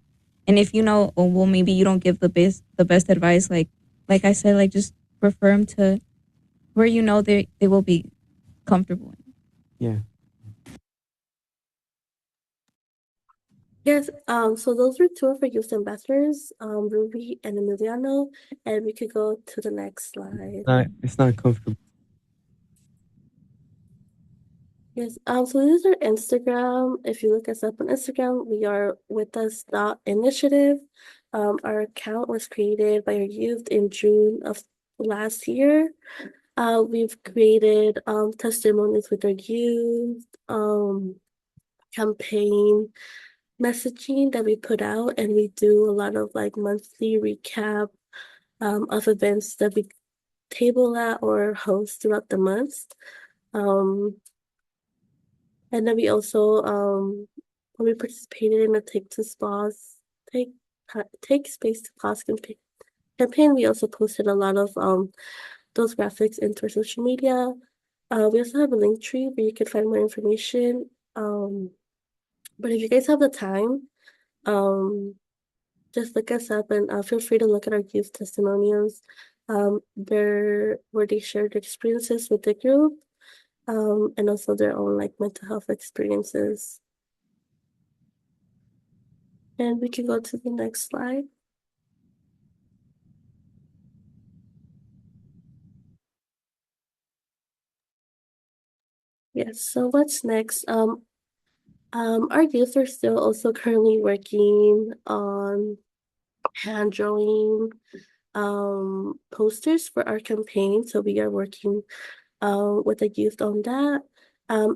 And if oh well, maybe you don't give the best advice, like I said, like just refer them to where they will be comfortable. Yeah. Yes, so those were two of our youth ambassadors, Ruby and Emiliano, and we could go to the next slide. It's not comfortable. Yes, so this is our Instagram. If you look us up on Instagram, we are with us initiative. Our account was created by our youth in June of last year. We've created testimonies with our youth, campaign messaging that we put out, and we do a lot of like monthly recap of events that we table at or host throughout the month. And then we also when we participated in the take take space to pause campaign, we also posted a lot of those graphics into our social media. We also have a link tree where you can find more information. But if you guys have the time, just look us up and feel free to look at our youth testimonials, where they share their experiences with the group, and also their own like mental health experiences. And we can go to the next slide. Yes, so what's next? Our youth are still also currently working on hand drawing posters for our campaign. So we are working with the youth on that.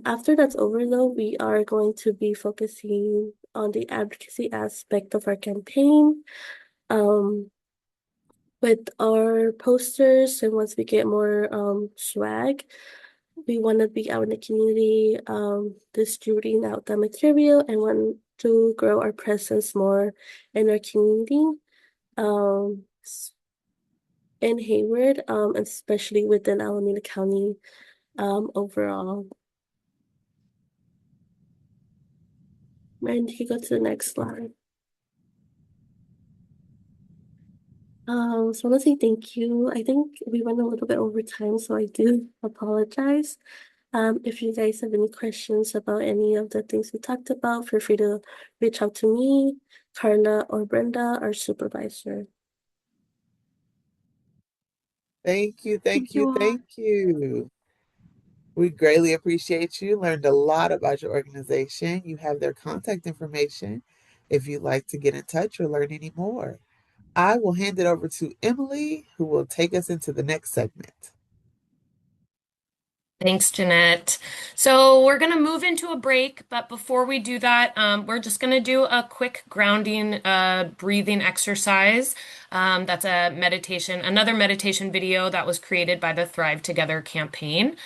After that's over though, we are going to be focusing on the advocacy aspect of our campaign. With our posters, and once we get more swag, we want to be out in the community distributing out the material and want to grow our presence more in our community in Hayward, especially within Alameda County overall. And you can go to the next slide. So I want to say thank you. I think we went a little bit over time, so I do apologize. If you guys have any questions about any of the things we talked about, feel free to reach out to me, Carla, or Brenda, our supervisor. Thank you, thank you, all. thank you. We greatly appreciate you. Learned a lot about your organization. You have their contact information if you'd like to get in touch or learn any more. I will hand it over to Emily, who will take us into the next segment. Thanks, Jeanette. So we're going to move into a break, but before we do that, we're just going to do a quick grounding, breathing exercise. That's a meditation, another meditation video that was created by the Thrive Together campaign.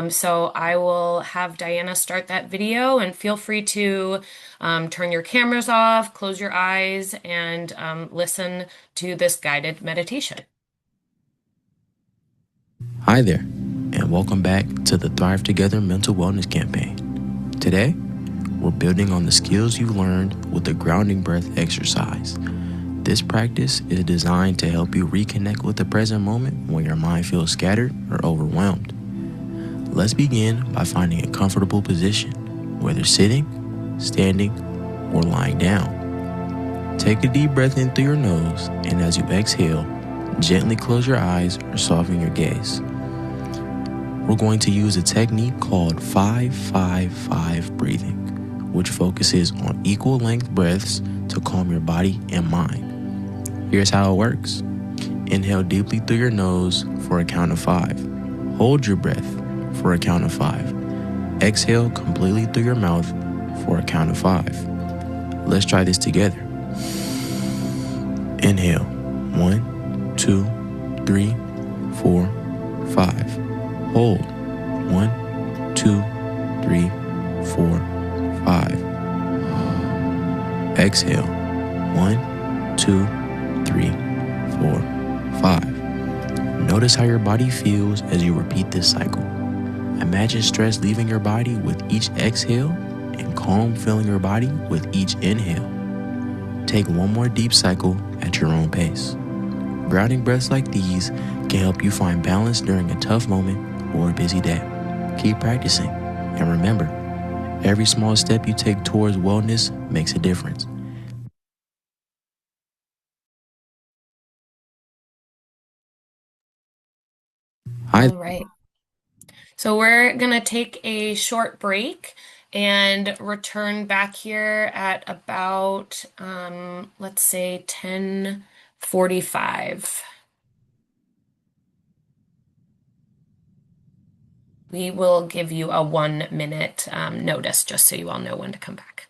So I will have Diana start that video, and feel free to turn your cameras off, close your eyes, and listen to this guided meditation. Hi there, and welcome back to the Thrive Together Mental Wellness Campaign. Today, we're building on the skills you learned with the grounding breath exercise. This practice is designed to help you reconnect with the present moment when your mind feels scattered or overwhelmed. Let's begin by finding a comfortable position, whether sitting, standing, or lying down. Take a deep breath in through your nose, and as you exhale, gently close your eyes or soften your gaze. We're going to use a technique called 5-5-5 breathing, which focuses on equal length breaths to calm your body and mind. Here's how it works. Inhale deeply through your nose for a count of 5. Hold your breath for a count of 5. Exhale completely through your mouth for a count of 5. Let's try this together. Inhale. 1, 2, 3, 4, 5. Hold. 1, 2, 3, 4, 5. Exhale. 1, 2, 3, 4, 5. Notice how your body feels as you repeat this cycle. Imagine stress leaving your body with each exhale and calm filling your body with each inhale. Take one more deep cycle at your own pace. Grounding breaths like these can help you find balance during a tough moment or a busy day. Keep practicing, and remember, Every small step you take towards wellness makes a difference. All right. So we're going to take a short break and return back here at about, let's say 10:45. We will give you a 1 minute notice just so you all know when to come back.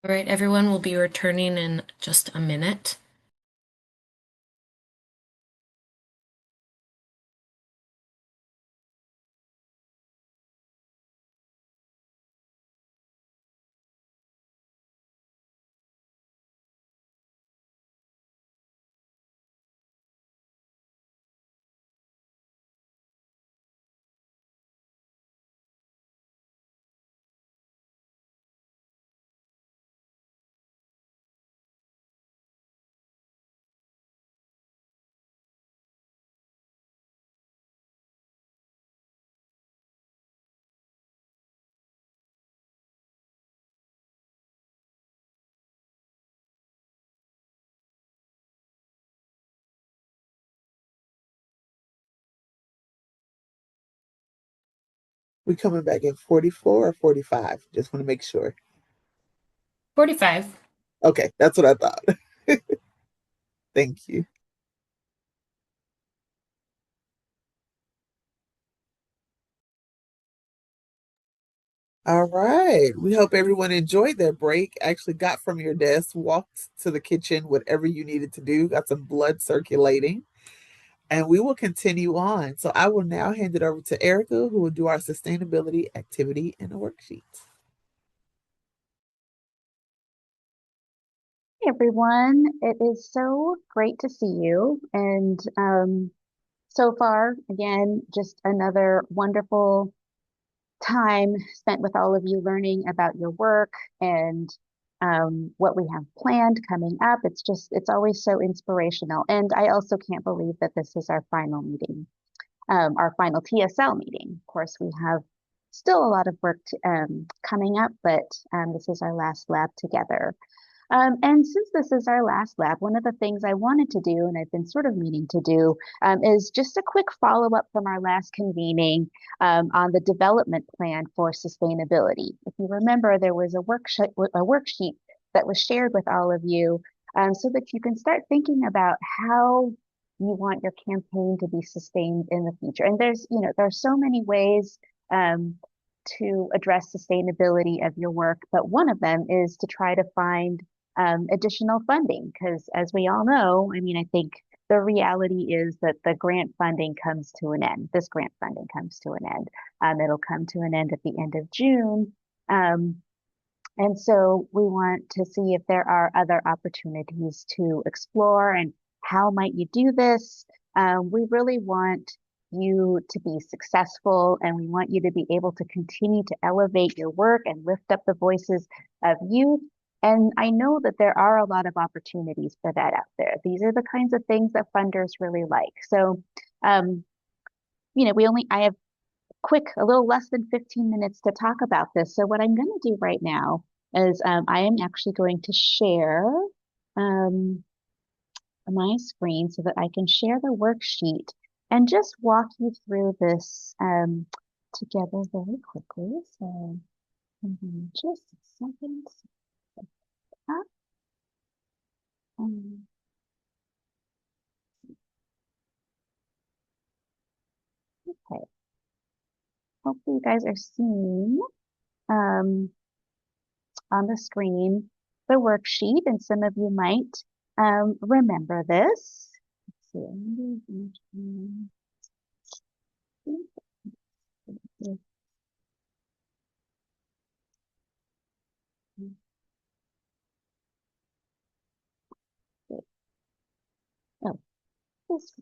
All right, everyone will be returning in just a minute. We coming back at 44 or 45? Just want to make sure. 45. Okay, that's what I thought. Thank you. All right. We hope everyone enjoyed their break, actually got from your desk, walked to the kitchen, whatever you needed to do, got some blood circulating, and we will continue on. So I will now hand it over to Erica, who will do our sustainability activity and a worksheet. Hey everyone, it is so great to see you. And so far, again, just another wonderful time spent with all of you learning about your work and what we have planned coming up. It's always so inspirational. And I also can't believe that this is our final meeting, our final TSL meeting. Of course, we have still a lot of work coming up, but this is our last lab together. And since this is our last lab, one of the things I wanted to do, and I've been sort of meaning to do, is just a quick follow-up from our last convening on the development plan for sustainability. If you remember, there was a worksheet that was shared with all of you so that you can start thinking about how you want your campaign to be sustained in the future. And there's so many ways to address sustainability of your work, but one of them is to try to find additional funding, because as we all know, I mean, I think the reality is that the grant funding comes to an end. This grant funding comes to an end. It'll come to an end at the end of June. And so we want to see if there are other opportunities to explore and how might you do this. We really want you to be successful, and we want you to be able to continue to elevate your work and lift up the voices of youth. And I know that there are a lot of opportunities for that out there. These are the kinds of things that funders really like. So, I have a little less than 15 minutes to talk about this. So what I'm going to do right now is I am actually going to share my screen so that I can share the worksheet and just walk you through this together very quickly. So just a second. Okay. Hopefully you guys are seeing on the screen the worksheet, and some of you might remember this. Let's see. Oh, this is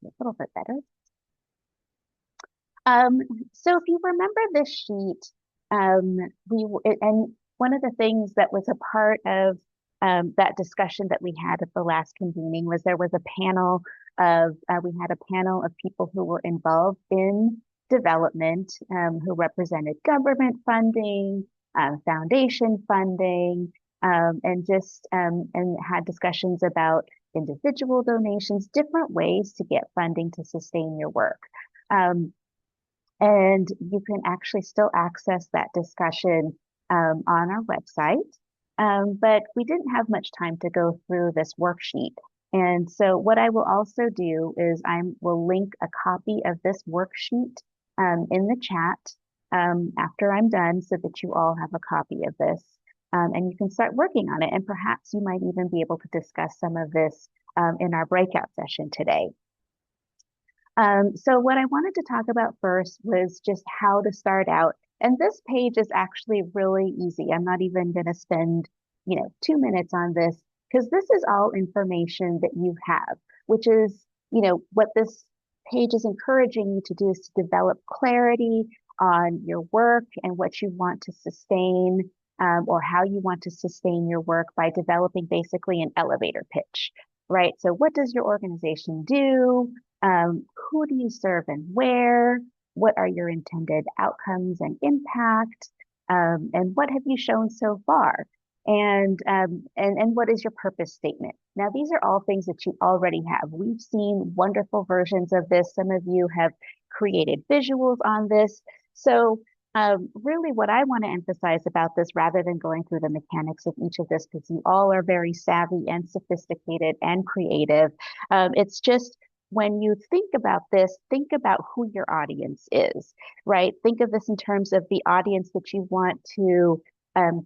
a little bit better. So if you remember this sheet, and one of the things that was a part of that discussion that we had at the last convening was there was a panel we had a panel of people who were involved in development, who represented government funding, foundation funding, and had discussions about individual donations, different ways to get funding to sustain your work. And you can actually still access that discussion on our website. But we didn't have much time to go through this worksheet. And so what I will also do is I will link a copy of this worksheet in the chat. after I'm done so that you all have a copy of this. And you can start working on it. And perhaps you might even be able to discuss some of this in our breakout session today. So what I wanted to talk about first was just how to start out. And this page is actually really easy. I'm not even going to spend, 2 minutes on this because this is all information that you have, which is, what this page is encouraging you to do is to develop clarity on your work and what you want to sustain, or how you want to sustain your work by developing basically an elevator pitch, right? So what does your organization do? Who do you serve and where? What are your intended outcomes and impact? And what have you shown so far? And what is your purpose statement? Now, these are all things that you already have. We've seen wonderful versions of this. Some of you have created visuals on this. So really what I want to emphasize about this, rather than going through the mechanics of each of this, because you all are very savvy and sophisticated and creative, it's just when you think about this, think about who your audience is, right? Think of this in terms of the audience that you want to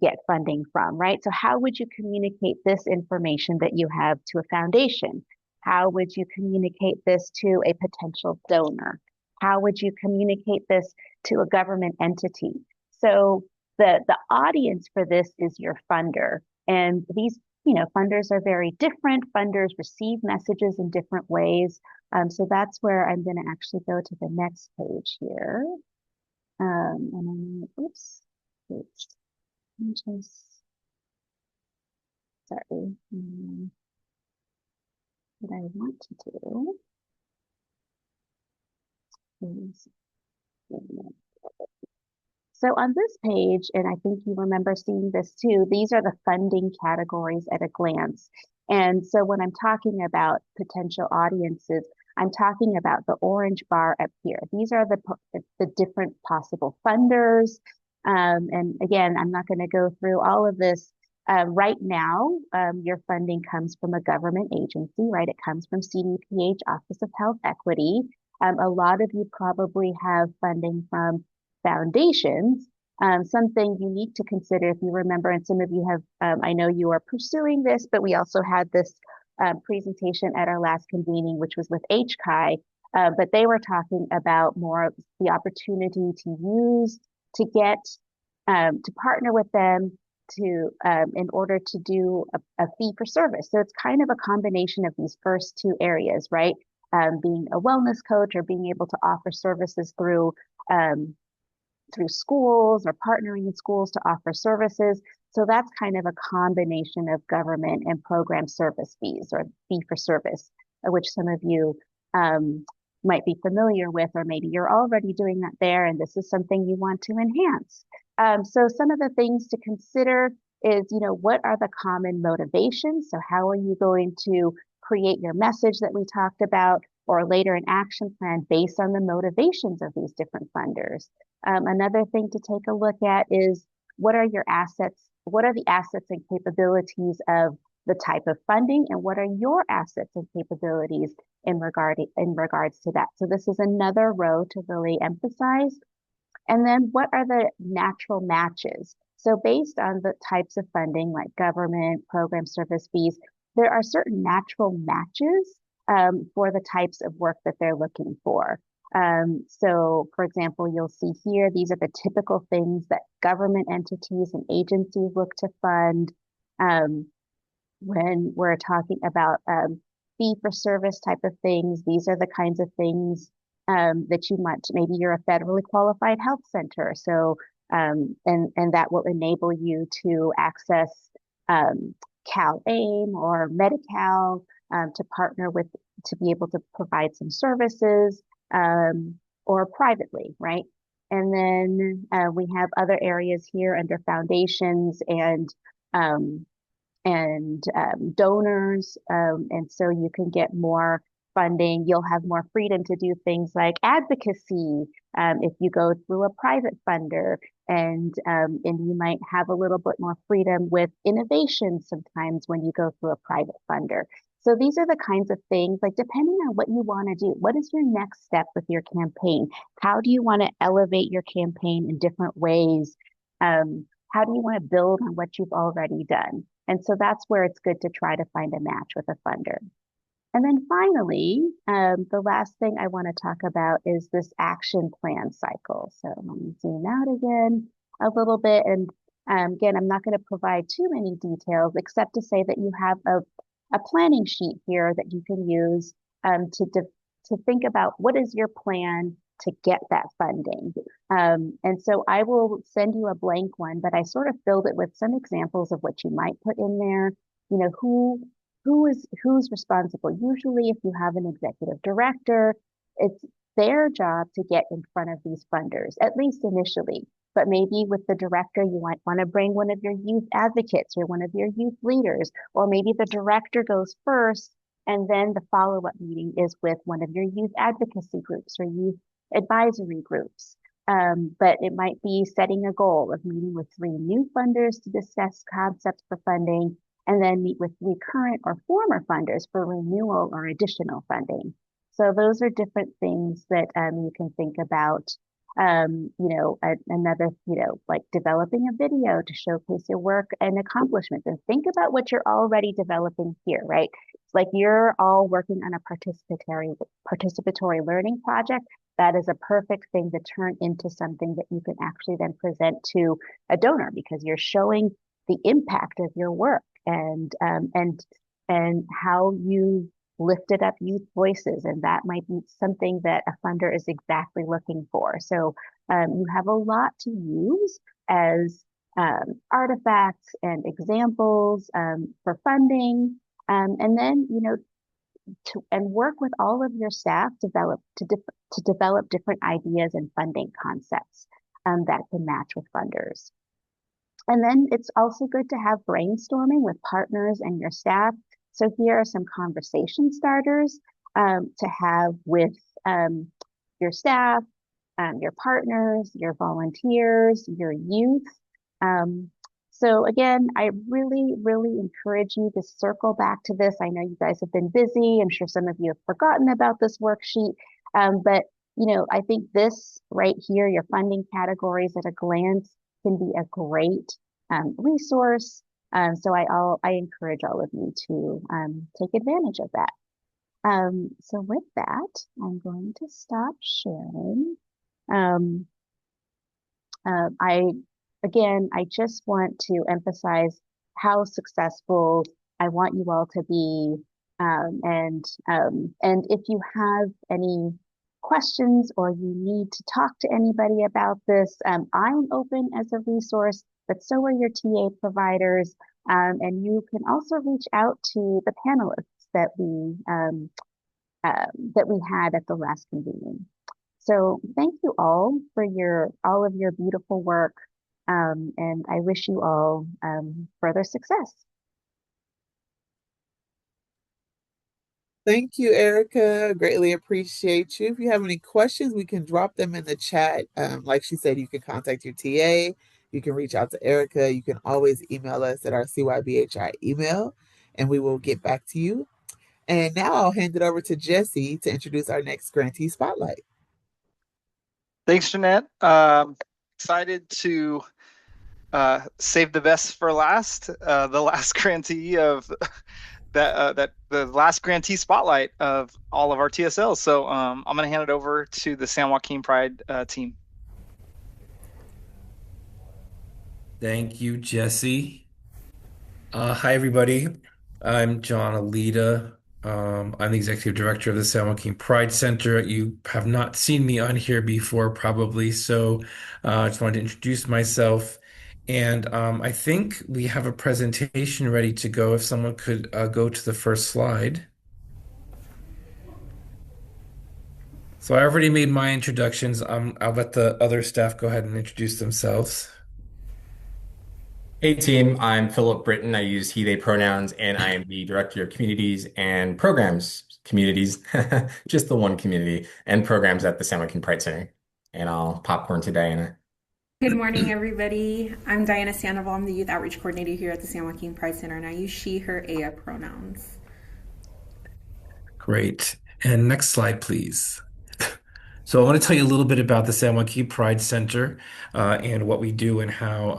get funding from, right? So how would you communicate this information that you have to a foundation? How would you communicate this to a potential donor? How would you communicate this to a government entity? So the audience for this is your funder. And these, funders are very different. Funders receive messages in different ways. So that's where I'm going to actually go to the next page here. And I'm, oops, sorry. What I want to do is, so on this page, and I think you remember seeing this too, these are the funding categories at a glance. And so when I'm talking about potential audiences, I'm talking about the orange bar up here. These are the different possible funders. And again, I'm not going to go through all of this. Right now, your funding comes from a government agency, right? It comes from CDPH, Office of Health Equity. A lot of you probably have funding from foundations. Something unique to consider, if you remember, and some of you have, I know you are pursuing this, but we also had this presentation at our last convening, which was with HCI, but they were talking about more of the opportunity to use, to get, to partner with them to, in order to do a fee for service. So it's kind of a combination of these first two areas, right? Being a wellness coach or being able to offer services through schools or partnering in schools to offer services. So that's kind of a combination of government and program service fees or fee for service, which some of you might be familiar with, or maybe you're already doing that there and this is something you want to enhance. So some of the things to consider is, what are the common motivations? So how are you going to create your message that we talked about, or later an action plan based on the motivations of these different funders? Another thing to take a look at is, what are your assets? What are the assets and capabilities of the type of funding, and what are your assets and capabilities in regards to that? So this is another row to really emphasize. And then what are the natural matches? So based on the types of funding, like government, program service fees, there are certain natural matches for the types of work that they're looking for. So for example, you'll see here, these are the typical things that government entities and agencies look to fund. When we're talking about fee for service type of things, these are the kinds of things that you might, maybe you're a federally qualified health center. So, and that will enable you to access CalAIM or Medi-Cal to partner with, to be able to provide some services, or privately, right? And then we have other areas here under foundations and donors. And so you can get more funding. You'll have more freedom to do things like advocacy if you go through a private funder, and you might have a little bit more freedom with innovation sometimes when you go through a private funder. So these are the kinds of things, like depending on what you want to do, what is your next step with your campaign? How do you want to elevate your campaign in different ways? How do you want to build on what you've already done? And so that's where it's good to try to find a match with a funder. And then finally, the last thing I want to talk about is this action plan cycle. So let me zoom out again a little bit. And again, I'm not going to provide too many details except to say that you have a planning sheet here that you can use to think about what is your plan to get that funding. And so I will send you a blank one, but I sort of filled it with some examples of what you might put in there. You know, who's responsible. Usually if you have an executive director, it's their job to get in front of these funders, at least initially. But maybe with the director, you might want to bring one of your youth advocates or one of your youth leaders, or maybe the director goes first and then the follow-up meeting is with one of your youth advocacy groups or youth advisory groups. But it might be setting a goal of meeting with 3 new funders to discuss concepts for funding, and then meet with 3 current or former funders for renewal or additional funding. So those are different things that you can think about. Another, like developing a video to showcase your work and accomplishments. And think about what you're already developing here, right? It's like you're all working on a participatory learning project. That is a perfect thing to turn into something that you can actually then present to a donor because you're showing the impact of your work and how you lifted up youth voices, and that might be something that a funder is exactly looking for. So you have a lot to use as artifacts and examples for funding, and then and work with all of your staff to develop different ideas and funding concepts that can match with funders. And then it's also good to have brainstorming with partners and your staff. So here are some conversation starters to have with your staff, your partners, your volunteers, your youth. So again, I really, really encourage you to circle back to this. I know you guys have been busy. I'm sure some of you have forgotten about this worksheet. But I think this right here, your funding categories at a glance, can be a great resource. So I encourage all of you to take advantage of that. So with that, I'm going to stop sharing. I just want to emphasize how successful I want you all to be. And if you have any questions or you need to talk to anybody about this, I'm open as a resource, but so are your TA providers. And you can also reach out to the panelists that we had at the last convening. So thank you all for all of your beautiful work. And I wish you all further success. Thank you, Erica. Greatly appreciate you. If you have any questions, we can drop them in the chat. Like she said, you can contact your TA. You can reach out to Erica. You can always email us at our CYBHI email, and we will get back to you. And now I'll hand it over to Jesse to introduce our next grantee spotlight. Thanks, Jeanette. Excited to save the best for last. The last grantee of the last grantee spotlight of all of our TSLs. So I'm going to hand it over to the San Joaquin Pride team. Thank you, Jesse. Hi, everybody. I'm John Alita. I'm the executive director of the San Joaquin Pride Center. You have not seen me on here before, probably, so I just wanted to introduce myself. And I think we have a presentation ready to go. If someone could go to the first slide. So I already made my introductions. I'll let the other staff go ahead and introduce themselves. Hey team, I'm Philip Britton. I use he, they pronouns, and I am the Director of Communities and Programs. Communities, just the one community, and programs at the San Joaquin Pride Center. And I'll popcorn to Diana. Good morning, everybody. I'm Diana Sandoval. I'm the Youth Outreach Coordinator here at the San Joaquin Pride Center, and I use she, her, ea pronouns. Great. And next slide, please. So I want to tell you a little bit about the San Joaquin Pride Center and what we do and how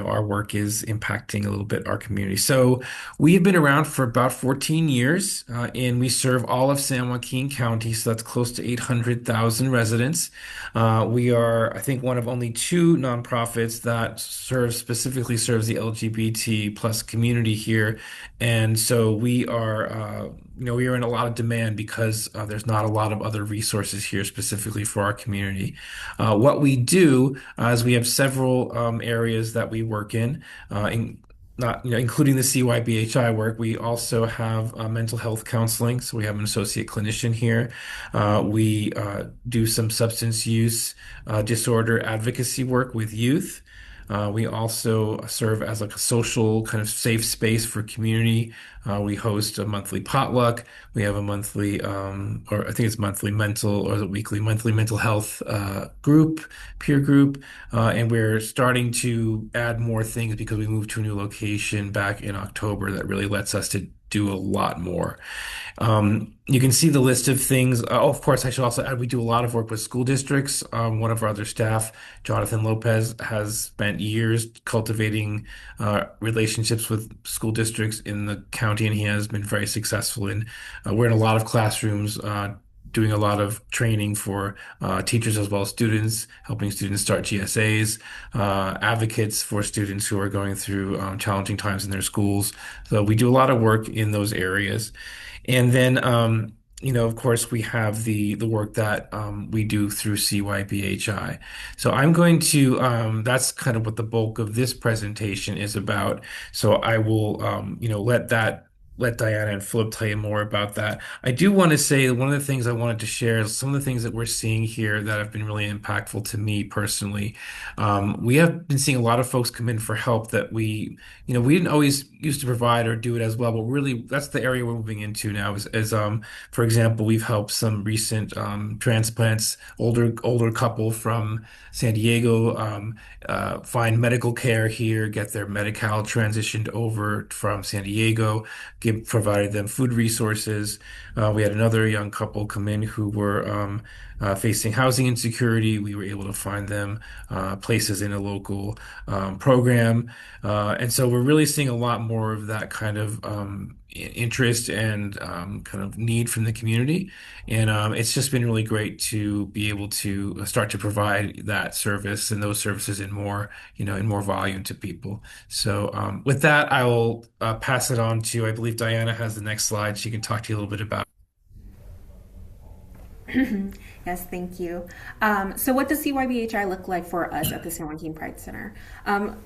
our work is impacting a little bit our community. So we have been around for about 14 years and we serve all of San Joaquin County. So that's close to 800,000 residents. We are, I think, one of only two nonprofits that specifically serves the LGBT plus community here. And so we are in a lot of demand because there's not a lot of other resources here specifically for our community. What we do is we have several areas that we work in not, including the CYBHI work. We also have mental health counseling. So we have an associate clinician here. We do some substance use disorder advocacy work with youth. We also serve as like a social kind of safe space for community. We host a monthly potluck. We have a monthly, or I think it's monthly mental or the weekly monthly mental health peer group. And we're starting to add more things because we moved to a new location back in October that really lets us to do a lot more. You can see the list of things. Of course, I should also add we do a lot of work with school districts. One of our other staff, Jonathan Lopez, has spent years cultivating relationships with school districts in the county, and he has been very successful in. We're in a lot of classrooms. Doing a lot of training for teachers as well as students, helping students start GSAs, advocates for students who are going through challenging times in their schools. So we do a lot of work in those areas. And then, of course, we have the work that we do through CYBHI. So I'm going to, that's kind of what the bulk of this presentation is about. So I will, let Diana and Philip tell you more about that. I do want to say one of the things I wanted to share is some of the things that we're seeing here that have been really impactful to me personally. We have been seeing a lot of folks come in for help that we didn't always used to provide or do it as well, but really that's the area we're moving into now for example, we've helped some recent transplants, older couple from San Diego find medical care here, get their Medi-Cal transitioned over from San Diego, provided them food resources. We had another young couple come in who were facing housing insecurity. We were able to find them places in a local program. And so we're really seeing a lot more of that kind of interest and kind of need from the community. And it's just been really great to be able to start to provide that service and those services in more volume to people. So with that, I will pass it on to, I believe Diana has the next slide. She can talk to you a little bit about. Yes, thank you. So what does CYBHI look like for us at the San Joaquin Pride Center?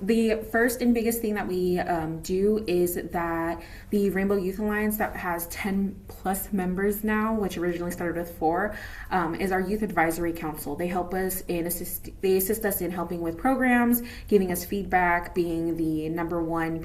The first and biggest thing that we do is that the Rainbow Youth Alliance, that has 10 plus members now, which originally started with 4, is our Youth Advisory Council. They help us they assist us in helping with programs, giving us feedback, being the number one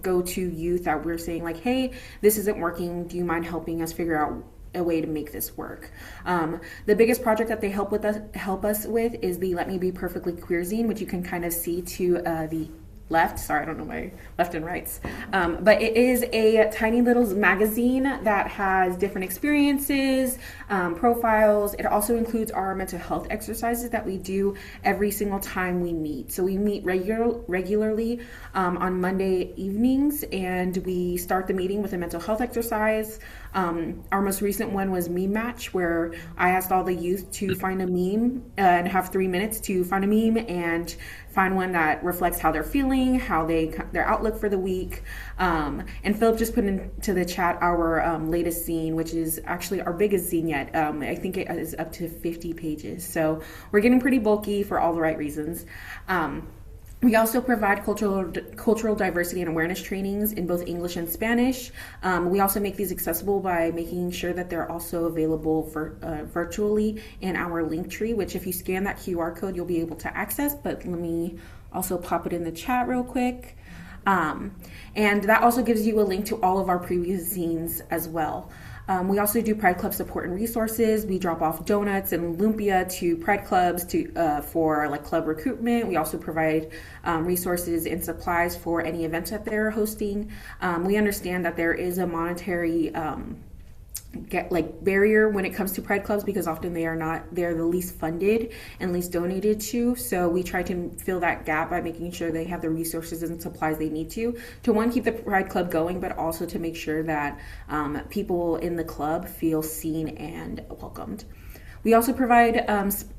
go-to youth that we're saying hey, this isn't working. Do you mind helping us figure out a way to make this work? The biggest project that they help us with is the Let Me Be Perfectly Queer zine, which you can kind of see to the left. Sorry, I don't know my left and rights. But it is a tiny little magazine that has different experiences, profiles. It also includes our mental health exercises that we do every single time we meet. So we meet regularly on Monday evenings, and we start the meeting with a mental health exercise. Our most recent one was Meme Match, where I asked all the youth to find a meme and have 3 minutes to find a meme and find one that reflects how they're feeling, how their outlook for the week. And Philip just put into the chat our latest zine, which is actually our biggest zine yet. I think it is up to 50 pages. So we're getting pretty bulky for all the right reasons. We also provide cultural diversity and awareness trainings in both English and Spanish. We also make these accessible by making sure that they're also available for virtually in our link tree, which if you scan that QR code, you'll be able to access. But let me also pop it in the chat real quick. And that also gives you a link to all of our previous zines as well. We also do Pride Club support and resources. We drop off donuts and lumpia to Pride Clubs for club recruitment. We also provide resources and supplies for any events that they're hosting. We understand that there is a monetary get like barrier when it comes to pride clubs, because often they're the least funded and least donated to. So we try to fill that gap by making sure they have the resources and supplies they need to one, keep the pride club going, but also to make sure that people in the club feel seen and welcomed. We also provide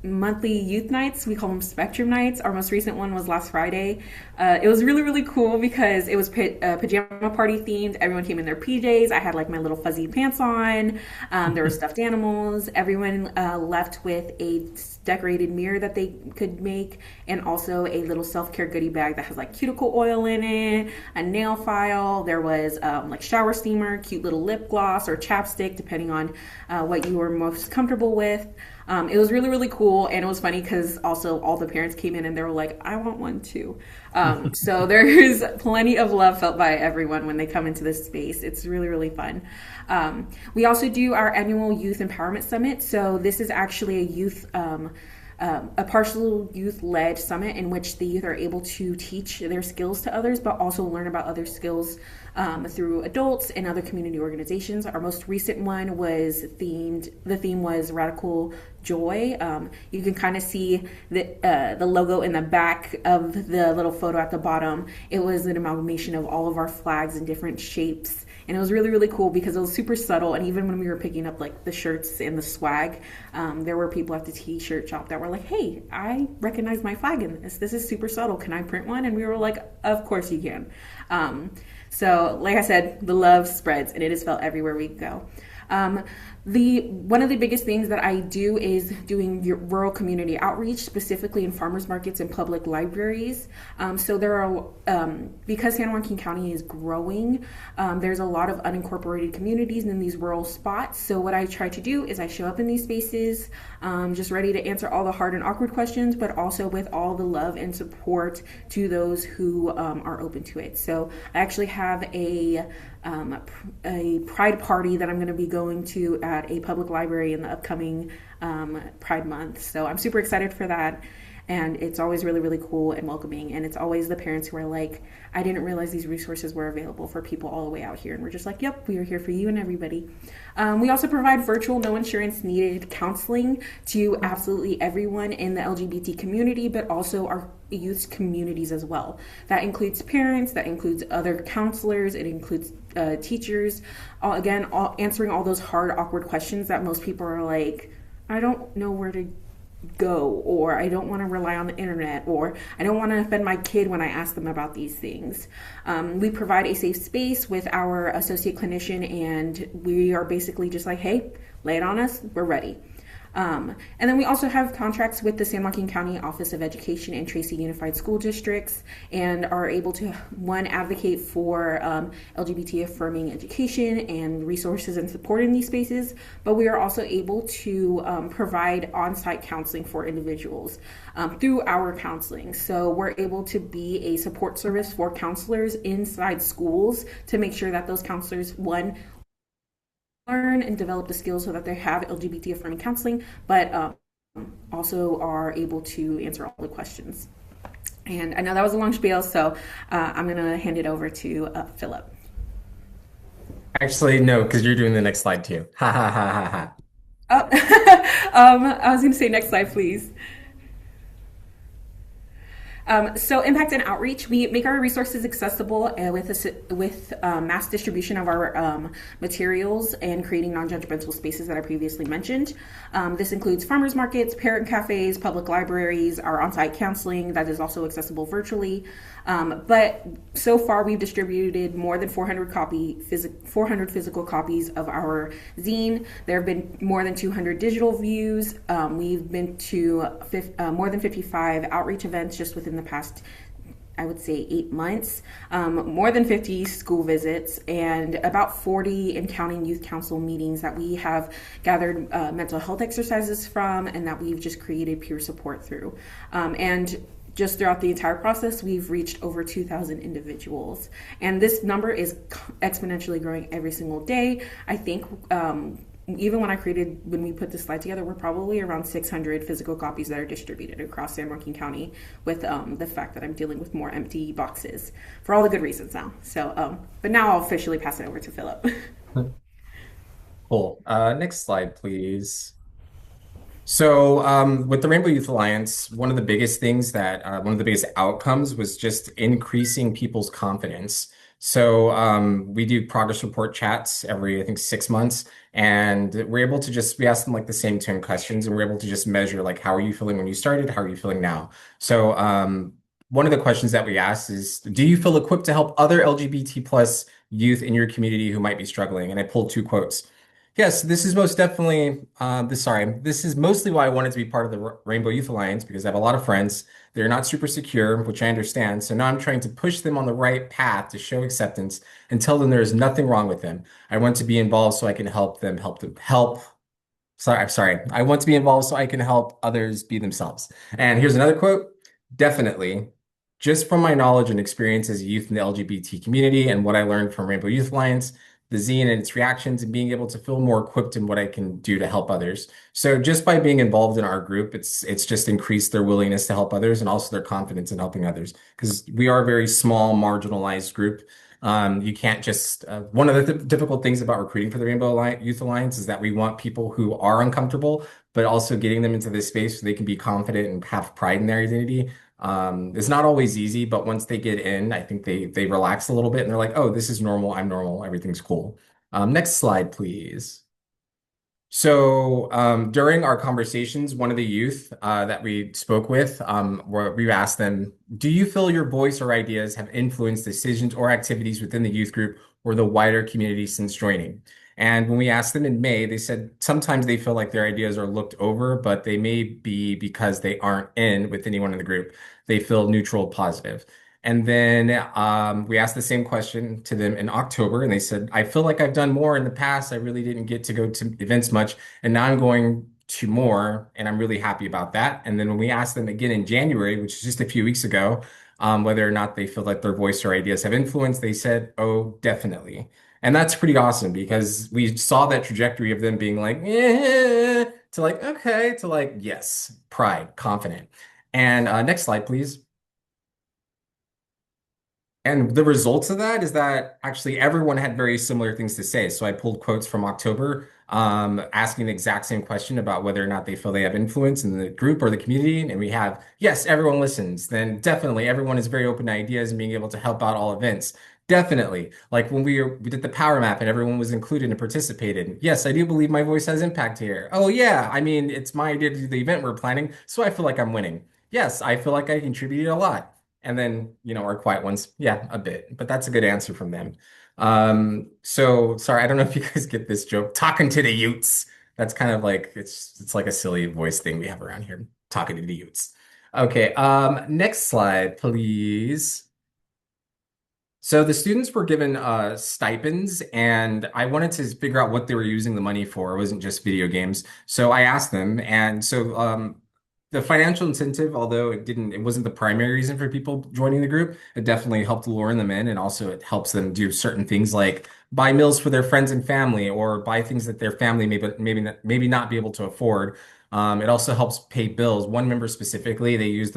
monthly youth nights. We call them Spectrum Nights. Our most recent one was last Friday. It was really, really cool because it was pajama party themed. Everyone came in their PJs. I had like my little fuzzy pants on. There were stuffed animals. Everyone left with a decorated mirror that they could make, and also a little self-care goodie bag that has like cuticle oil in it, a nail file. There was like shower steamer, cute little lip gloss or chapstick, depending on what you were most comfortable with. It was really, really cool, and it was funny because also all the parents came in and they were like, I want one too. So there's plenty of love felt by everyone when they come into this space. It's really, really fun. We also do our annual Youth Empowerment Summit. So this is actually a a partial youth-led summit in which the youth are able to teach their skills to others, but also learn about other skills through adults and other community organizations. Our most recent one was the theme was Radical Joy. You can kind of see the logo in the back of the little photo at the bottom. It was an amalgamation of all of our flags in different shapes. And it was really, really cool because it was super subtle. And even when we were picking up like the shirts and the swag, there were people at the t-shirt shop that were like, hey, I recognize my flag in this. This is super subtle. Can I print one? And we were like, of course you can. So like I said, the love spreads and it is felt everywhere we go. One of the biggest things that I do is doing rural community outreach, specifically in farmers markets and public libraries. So there are, because San Joaquin County is growing, there's a lot of unincorporated communities in these rural spots. So what I try to do is I show up in these spaces, just ready to answer all the hard and awkward questions, but also with all the love and support to those who are open to it. So I actually have a pride party that I'm going to be going to at a public library in the upcoming Pride Month. So I'm super excited for that. And it's always really, really cool and welcoming. And it's always the parents who are like, I didn't realize these resources were available for people all the way out here. And we're just like, yep, we are here for you and everybody. We also provide virtual, no insurance needed counseling to absolutely everyone in the LGBT community, but also our youth communities as well. That includes parents, that includes other counselors, it includes teachers. Answering all those hard, awkward questions that most people are like, I don't know where to go, or I don't want to rely on the internet, or I don't want to offend my kid when I ask them about these things. We provide a safe space with our associate clinician, and we are basically just like, hey, lay it on us, we're ready. And then we also have contracts with the San Joaquin County Office of Education and Tracy Unified School Districts, and are able to, one, advocate for LGBT affirming education and resources and support in these spaces, but we are also able to provide on-site counseling for individuals through our counseling. So we're able to be a support service for counselors inside schools to make sure that those counselors, one, learn and develop the skills so that they have LGBT affirming counseling, but also are able to answer all the questions. And I know that was a long spiel, so I'm going to hand it over to Philip. Actually, no, because you're doing the next slide too. Ha ha ha ha ha. Oh, I was going to say next slide, please. So impact and outreach, we make our resources accessible with mass distribution of our materials and creating non-judgmental spaces that I previously mentioned. This includes farmers markets, parent cafes, public libraries, our on-site counseling that is also accessible virtually. But so far we've distributed more than 400 physical copies of our zine. There have been more than 200 digital views. We've been to more than 55 outreach events just within the past, I would say, 8 months, more than 50 school visits, and about 40 and counting youth council meetings that we have gathered mental health exercises from, and that we've just created peer support through. And just throughout the entire process, we've reached over 2,000 individuals. And this number is exponentially growing every single day. I think even when we put this slide together, we're probably around 600 physical copies that are distributed across San Joaquin County, with the fact that I'm dealing with more empty boxes for all the good reasons now. So, but now I'll officially pass it over to Philip. Cool. Next slide, please. So, with the Rainbow Youth Alliance, one of the biggest things that one of the biggest outcomes was just increasing people's confidence. So, we do progress report chats every, I think, 6 months, and we're able to we ask them like the same 10 questions, and we're able to just measure like how are you feeling when you started, how are you feeling now. So, one of the questions that we asked is, do you feel equipped to help other LGBT plus youth in your community who might be struggling? And I pulled two quotes. Yes, this is most definitely this is mostly why I wanted to be part of the Rainbow Youth Alliance because I have a lot of friends. They're not super secure, which I understand. So now I'm trying to push them on the right path to show acceptance and tell them there is nothing wrong with them. I want to be involved so I can help them help. Sorry, I'm sorry. I want to be involved so I can help others be themselves. And here's another quote. Definitely, just from my knowledge and experience as a youth in the LGBT community and what I learned from Rainbow Youth Alliance, the zine and its reactions and being able to feel more equipped in what I can do to help others. So just by being involved in our group, it's just increased their willingness to help others and also their confidence in helping others because we are a very small, marginalized group. You can't just, one of the difficult things about recruiting for the Youth Alliance is that we want people who are uncomfortable, but also getting them into this space so they can be confident and have pride in their identity. It's not always easy, but once they get in, I think they relax a little bit and they're like, oh, this is normal. I'm normal. Everything's cool. Next slide, please. So during our conversations, one of the youth that we spoke with, we asked them, do you feel your voice or ideas have influenced decisions or activities within the youth group or the wider community since joining? And when we asked them in May, they said sometimes they feel like their ideas are looked over, but they may be because they aren't in with anyone in the group. They feel neutral, positive. And then we asked the same question to them in October, and they said, I feel like I've done more in the past. I really didn't get to go to events much, and now I'm going to more, and I'm really happy about that. And then when we asked them again in January, which is just a few weeks ago, whether or not they feel like their voice or ideas have influence, they said, oh, definitely. And that's pretty awesome because we saw that trajectory of them being like, eh, to like, okay, to like, yes, pride, confident. And next slide, please. And the results of that is that actually everyone had very similar things to say. So I pulled quotes from October, asking the exact same question about whether or not they feel they have influence in the group or the community. And we have, yes, everyone listens. Then definitely everyone is very open to ideas and being able to help out all events. Definitely. Like when we did the power map and everyone was included and participated. Yes, I do believe my voice has impact here. Oh yeah, I mean, it's my idea to do the event we're planning, so I feel like I'm winning. Yes, I feel like I contributed a lot. And then, our quiet ones, yeah, a bit, but that's a good answer from them. So sorry, I don't know if you guys get this joke. Talking to the Utes. That's kind of like it's like a silly voice thing we have around here. Talking to the Utes. Okay, next slide, please. So the students were given stipends, and I wanted to figure out what they were using the money for. It wasn't just video games. So I asked them, and so the financial incentive, although it wasn't the primary reason for people joining the group, it definitely helped lure them in, and also it helps them do certain things like buy meals for their friends and family, or buy things that their family maybe not be able to afford. It also helps pay bills. One member specifically, they use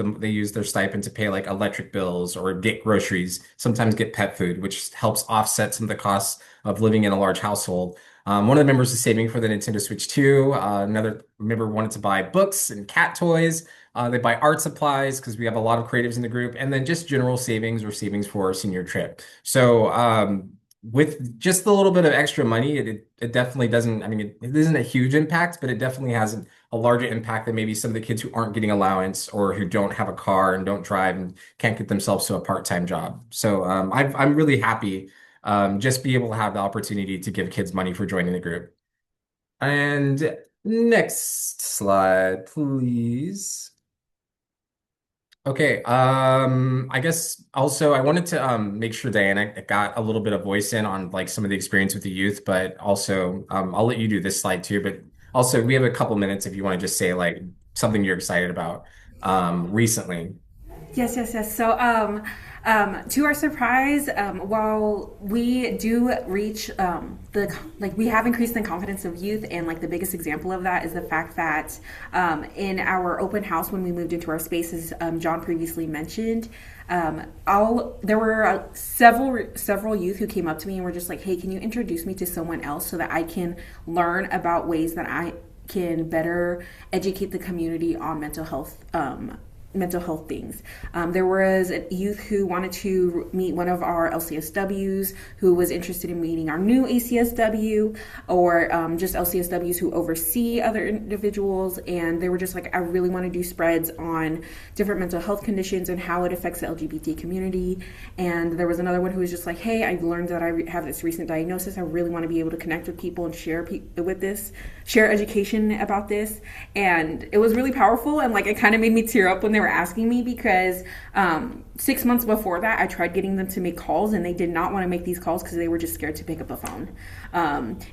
their stipend to pay like electric bills or get groceries, sometimes get pet food, which helps offset some of the costs of living in a large household. One of the members is saving for the Nintendo Switch 2. Another member wanted to buy books and cat toys. They buy art supplies because we have a lot of creatives in the group, and then just general savings or savings for a senior trip. So with just a little bit of extra money, it definitely doesn't, I mean, it isn't a huge impact, but it definitely has a larger impact than maybe some of the kids who aren't getting allowance or who don't have a car and don't drive and can't get themselves to a part-time job. So I'm really happy just be able to have the opportunity to give kids money for joining the group. And next slide, please. Okay, I guess also I wanted to make sure Diana got a little bit of voice in on like some of the experience with the youth, but also I'll let you do this slide too. But also we have a couple minutes if you want to just say like something you're excited about recently. Yes, yes, yes. So, to our surprise, while we do reach the like, we have increased the confidence of youth, and like the biggest example of that is the fact that in our open house when we moved into our spaces, John previously mentioned, all there were several youth who came up to me and were just like, "Hey, can you introduce me to someone else so that I can learn about ways that I can better educate the community on mental health things." There was a youth who wanted to meet one of our LCSWs, who was interested in meeting our new ACSW, or just LCSWs who oversee other individuals. And they were just like, I really want to do spreads on different mental health conditions and how it affects the LGBT community. And there was another one who was just like, hey, I learned that I have this recent diagnosis. I really want to be able to connect with people and share education about this. And it was really powerful, and like it kind of made me tear up when they were asking me, because 6 months before that I tried getting them to make calls, and they did not want to make these calls because they were just scared to pick up a phone.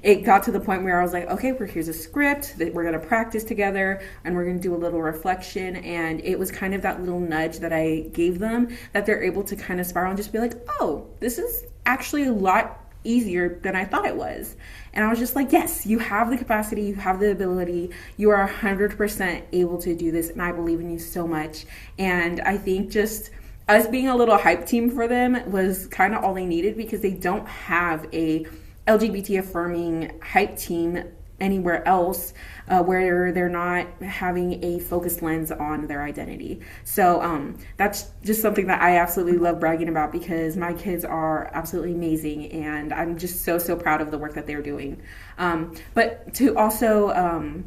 It got to the point where I was like, okay, here's a script that we're going to practice together, and we're going to do a little reflection. And it was kind of that little nudge that I gave them, that they're able to kind of spiral and just be like, oh, this is actually a lot easier than I thought it was. And I was just like, yes, you have the capacity, you have the ability, you are 100% able to do this, and I believe in you so much. And I think just us being a little hype team for them was kind of all they needed, because they don't have a LGBT affirming hype team anywhere else where they're not having a focused lens on their identity. So that's just something that I absolutely love bragging about, because my kids are absolutely amazing, and I'm just so proud of the work that they're doing. But to also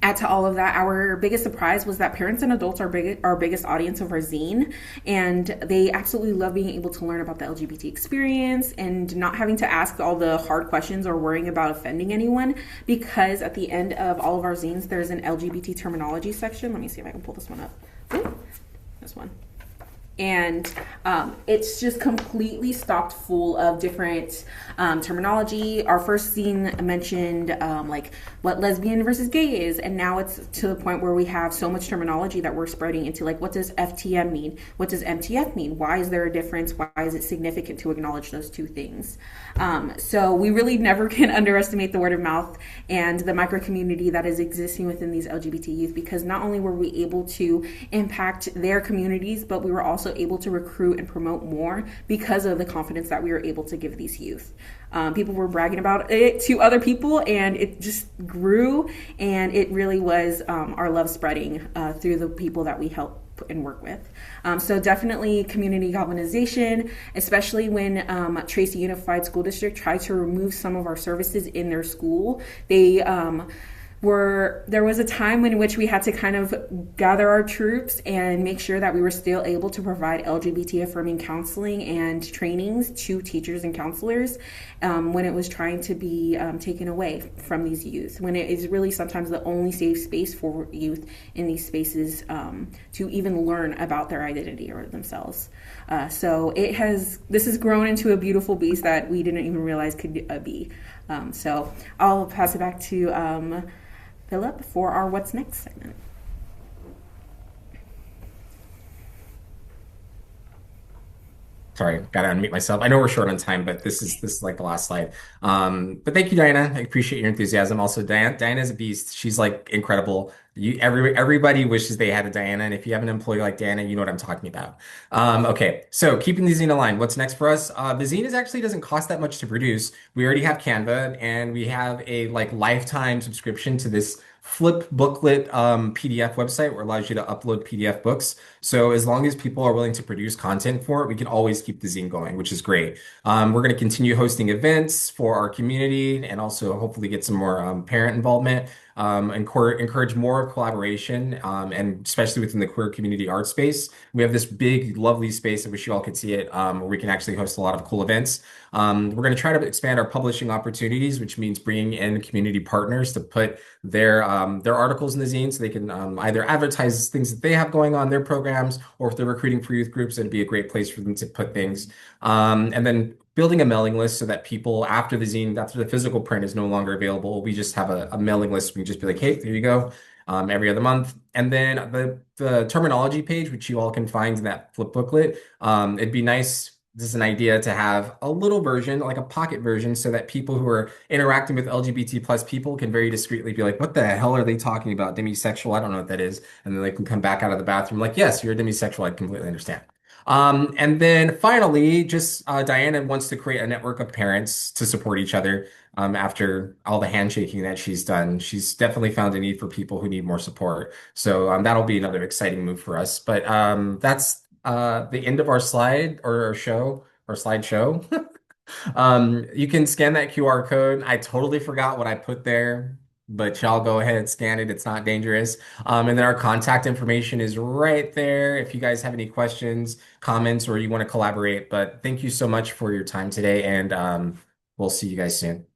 add to all of that, our biggest surprise was that parents and adults are our biggest audience of our zine, and they absolutely love being able to learn about the LGBT experience and not having to ask all the hard questions or worrying about offending anyone, because at the end of all of our zines there's an LGBT terminology section. Let me see if I can pull this one up. Ooh, this one. And it's just completely stocked full of different terminology. Our first scene mentioned like what lesbian versus gay is, and now it's to the point where we have so much terminology that we're spreading into, like, what does FTM mean? What does MTF mean? Why is there a difference? Why is it significant to acknowledge those two things? So we really never can underestimate the word of mouth and the micro community that is existing within these LGBT youth, because not only were we able to impact their communities, but we were also able to recruit and promote more because of the confidence that we were able to give these youth. People were bragging about it to other people, and it just grew, and it really was our love spreading through the people that we help and work with. So definitely community galvanization, especially when Tracy Unified School District tried to remove some of our services in their school. There was a time in which we had to kind of gather our troops and make sure that we were still able to provide LGBT affirming counseling and trainings to teachers and counselors when it was trying to be taken away from these youth, when it is really sometimes the only safe space for youth in these spaces to even learn about their identity or themselves. So this has grown into a beautiful beast that we didn't even realize could be. So I'll pass it back to Philip for our What's Next segment. Sorry, gotta unmute myself. I know we're short on time, but this is like the last slide. But thank you, Diana. I appreciate your enthusiasm. Also, Diana's a beast. She's like incredible. Everybody wishes they had a Diana, and if you have an employee like Diana, you know what I'm talking about. Okay, so keeping the zine aligned, what's next for us? The zine actually doesn't cost that much to produce. We already have Canva, and we have a like lifetime subscription to this flip booklet PDF website where it allows you to upload PDF books. So as long as people are willing to produce content for it, we can always keep the zine going, which is great. We're going to continue hosting events for our community and also hopefully get some more parent involvement. Encourage more collaboration, and especially within the queer community art space. We have this big, lovely space. I wish you all could see it, where we can actually host a lot of cool events. We're going to try to expand our publishing opportunities, which means bringing in community partners to put their articles in the zine, so they can either advertise things that they have going on, their programs, or if they're recruiting for youth groups, it'd be a great place for them to put things. And then building a mailing list so that people after the physical print is no longer available, we just have a mailing list. We can just be like, hey, there you go. every other month. And then the terminology page, which you all can find in that flip booklet, it'd be nice. This is an idea to have a little version, like a pocket version, so that people who are interacting with LGBT plus people can very discreetly be like, what the hell are they talking about? Demisexual? I don't know what that is. And then they can come back out of the bathroom like, yes, you're a demisexual. I completely understand. And then finally, just Diana wants to create a network of parents to support each other after all the handshaking that she's done. She's definitely found a need for people who need more support. So that'll be another exciting move for us. But that's the end of our slide or our show or slideshow. You can scan that QR code. I totally forgot what I put there, but y'all go ahead and scan it. It's not dangerous. And then our contact information is right there if you guys have any questions, comments, or you want to collaborate. But thank you so much for your time today, and we'll see you guys soon.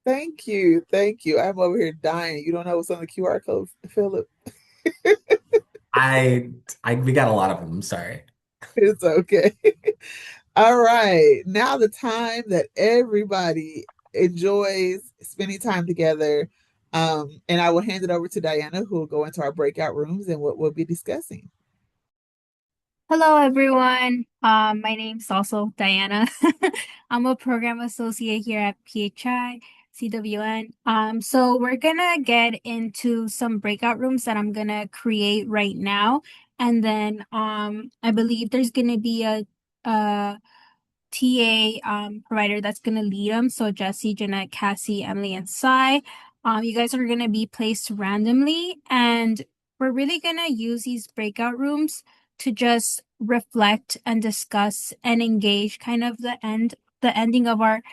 Thank you. Thank you. I'm over here dying. You don't know what's on the QR codes, Philip. I we got a lot of them. I'm sorry. It's okay. All right. Now the time that everybody enjoys spending time together. And I will hand it over to Diana, who will go into our breakout rooms and what we'll be discussing. Hello, everyone. My name's also Diana. I'm a program associate here at PHI CWN. So we're gonna get into some breakout rooms that I'm gonna create right now, and then I believe there's gonna be a TA provider that's gonna lead them. So Jesse, Jeanette, Cassie, Emily, and Sai. You guys are gonna be placed randomly, and we're really gonna use these breakout rooms to just reflect and discuss and engage kind of the ending of our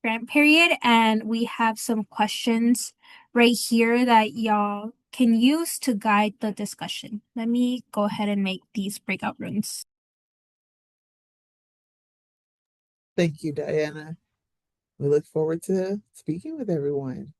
grant period. And we have some questions right here that y'all can use to guide the discussion. Let me go ahead and make these breakout rooms. Thank you, Diana. We look forward to speaking with everyone.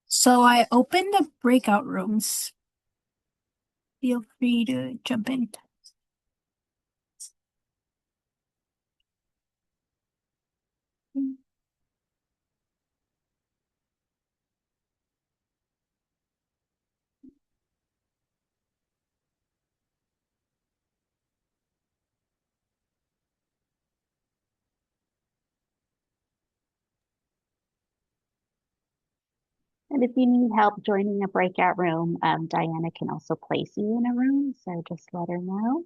So I opened the breakout rooms. Feel free to jump in. And if you need help joining a breakout room, Diana can also place you in a room. So just let her know.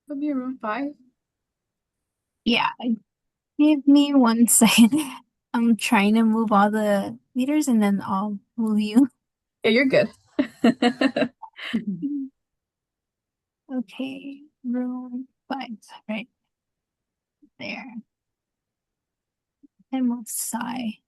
Put me in room 5. Yeah, give me 1 second. I'm trying to move all the leaders and then I'll move you. Yeah, you're good. Okay, room 5, right there. And move Sai.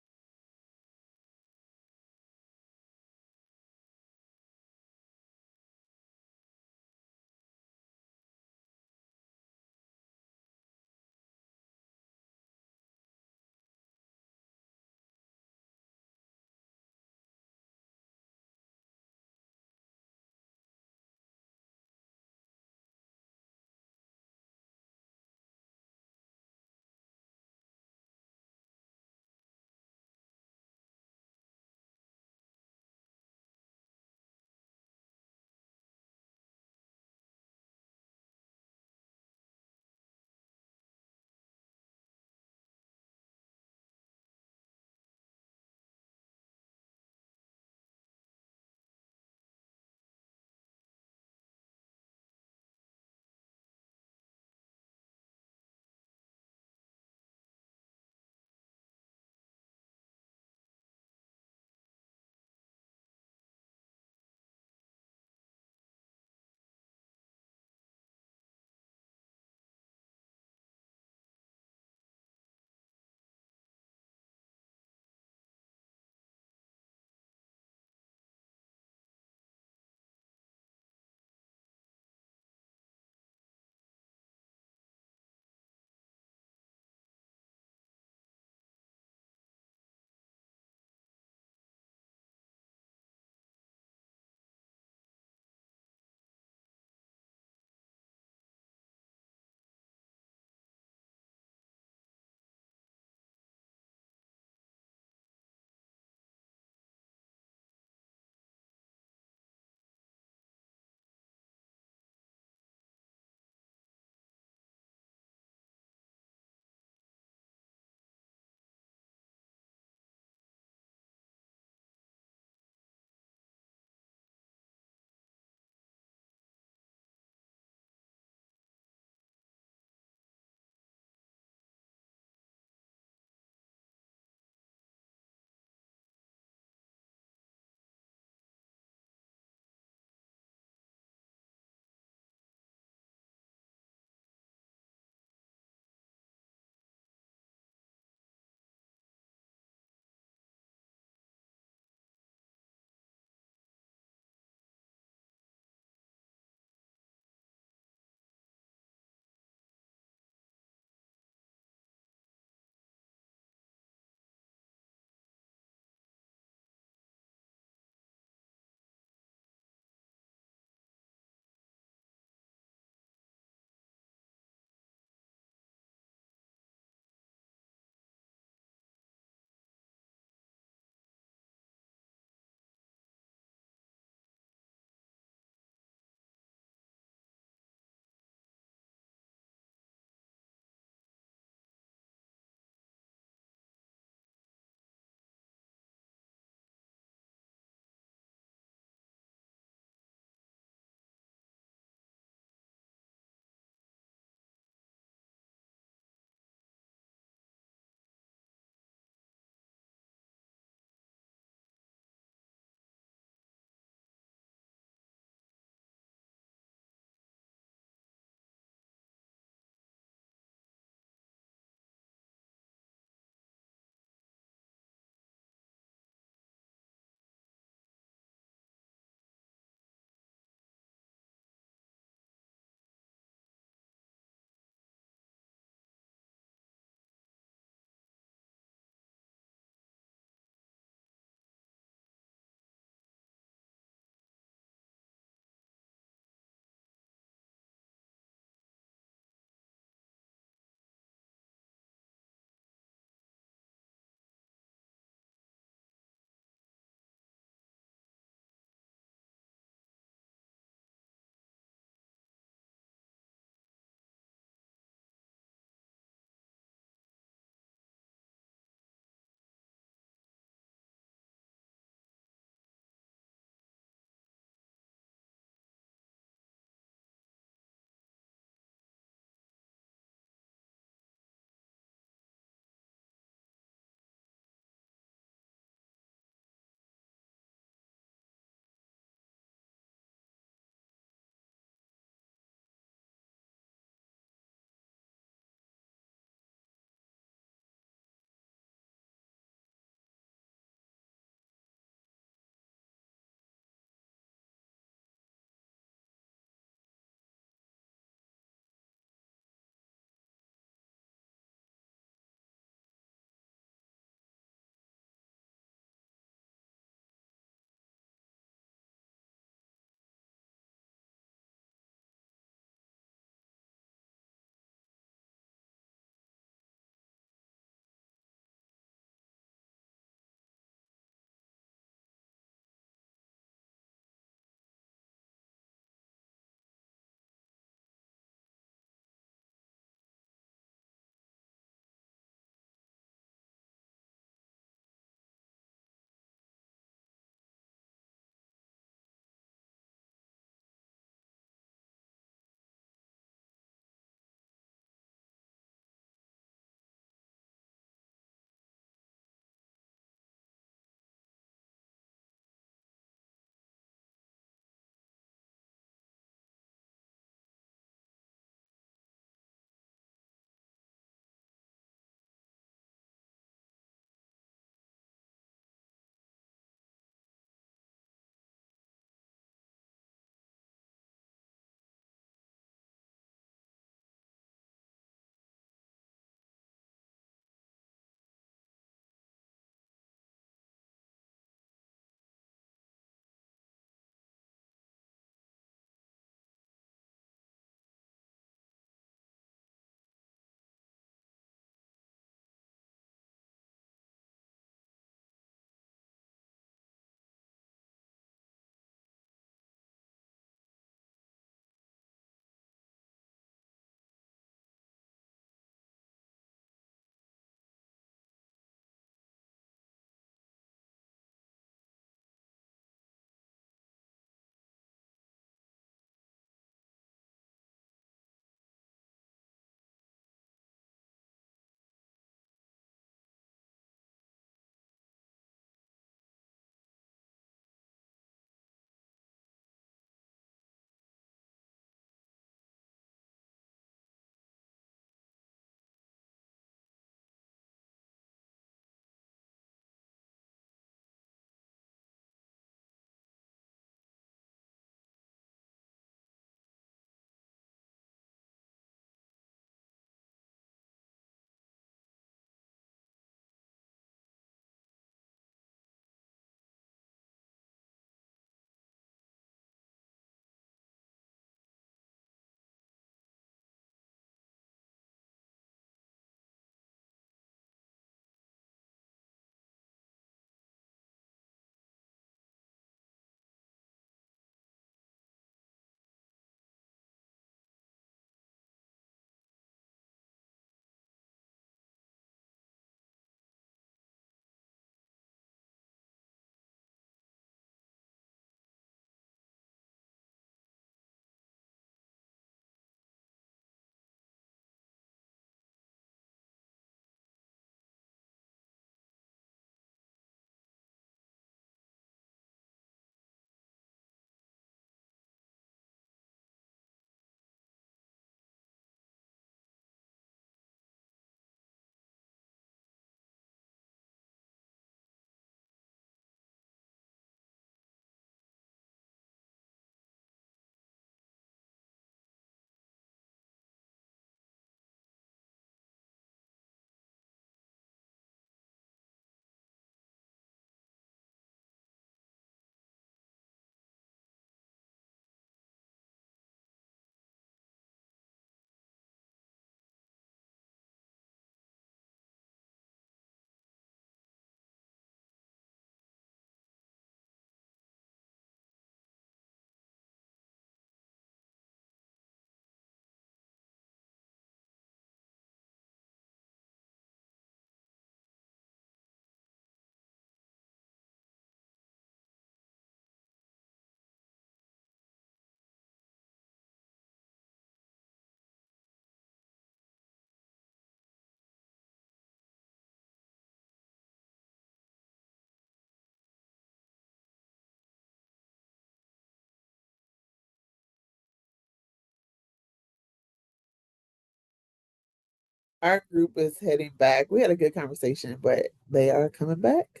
Our group is heading back. We had a good conversation, but they are coming back.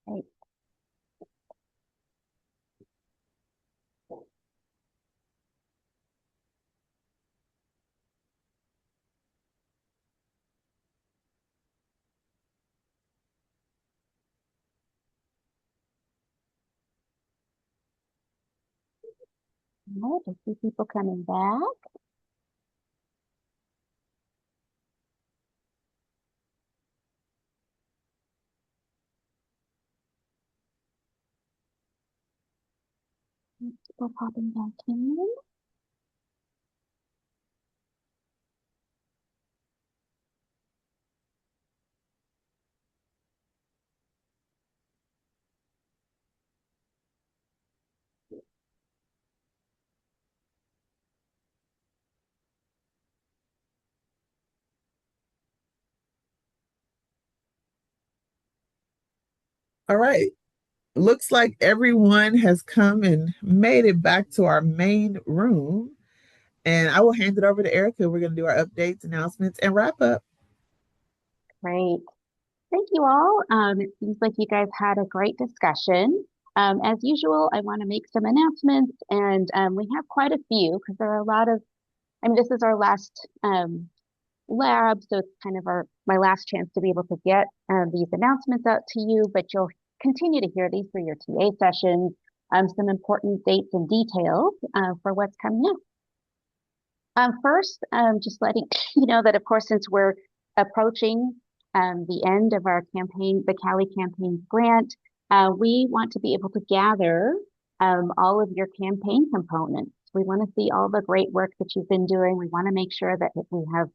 Right. Right, I see people coming back. People popping back in. All right. Looks like everyone has come and made it back to our main room. And I will hand it over to Erica. We're going to do our updates, announcements, and wrap up. Great. Thank you all. It seems like you guys had a great discussion. As usual, I want to make some announcements, and we have quite a few because there are a lot of, this is our last lab, so it's kind of my last chance to be able to get these announcements out to you, but you'll continue to hear these through your TA sessions, some important dates and details for what's coming up. First, just letting you know that, of course, since we're approaching the end of our campaign, the CALI campaign grant, we want to be able to gather all of your campaign components. We want to see all the great work that you've been doing. We want to make sure that we have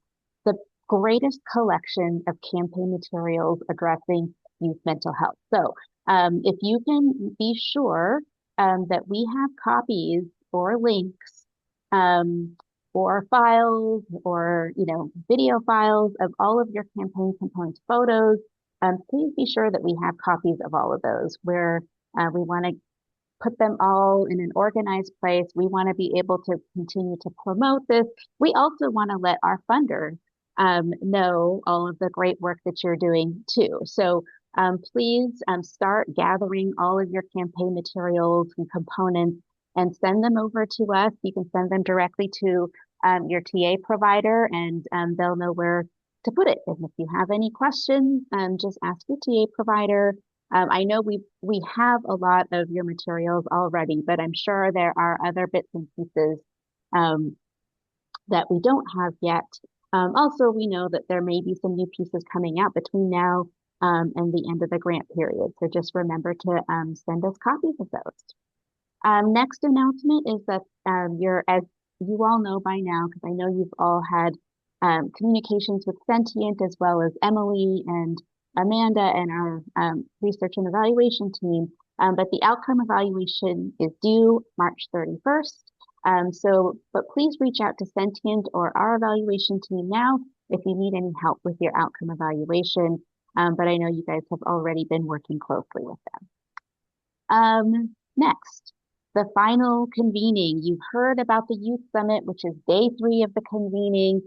the greatest collection of campaign materials addressing youth mental health. So if you can be sure that we have copies or links or files or video files of all of your campaign components photos, please be sure that we have copies of all of those where we want to put them all in an organized place. We want to be able to continue to promote this. We also want to let our funders know all of the great work that you're doing too. So please start gathering all of your campaign materials and components and send them over to us. You can send them directly to your TA provider, and they'll know where to put it. And if you have any questions, just ask your TA provider. I know we have a lot of your materials already, but I'm sure there are other bits and pieces that we don't have yet. Also, we know that there may be some new pieces coming out between now and the end of the grant period. So just remember to send us copies of those. Next announcement is that as you all know by now, because I know you've all had communications with Sentient as well as Emily and Amanda and our research and evaluation team, but the outcome evaluation is due March 31st. But please reach out to Sentient or our evaluation team now if you need any help with your outcome evaluation. But I know you guys have already been working closely with them. Next, the final convening. You've heard about the Youth Summit, which is day 3 of the convening.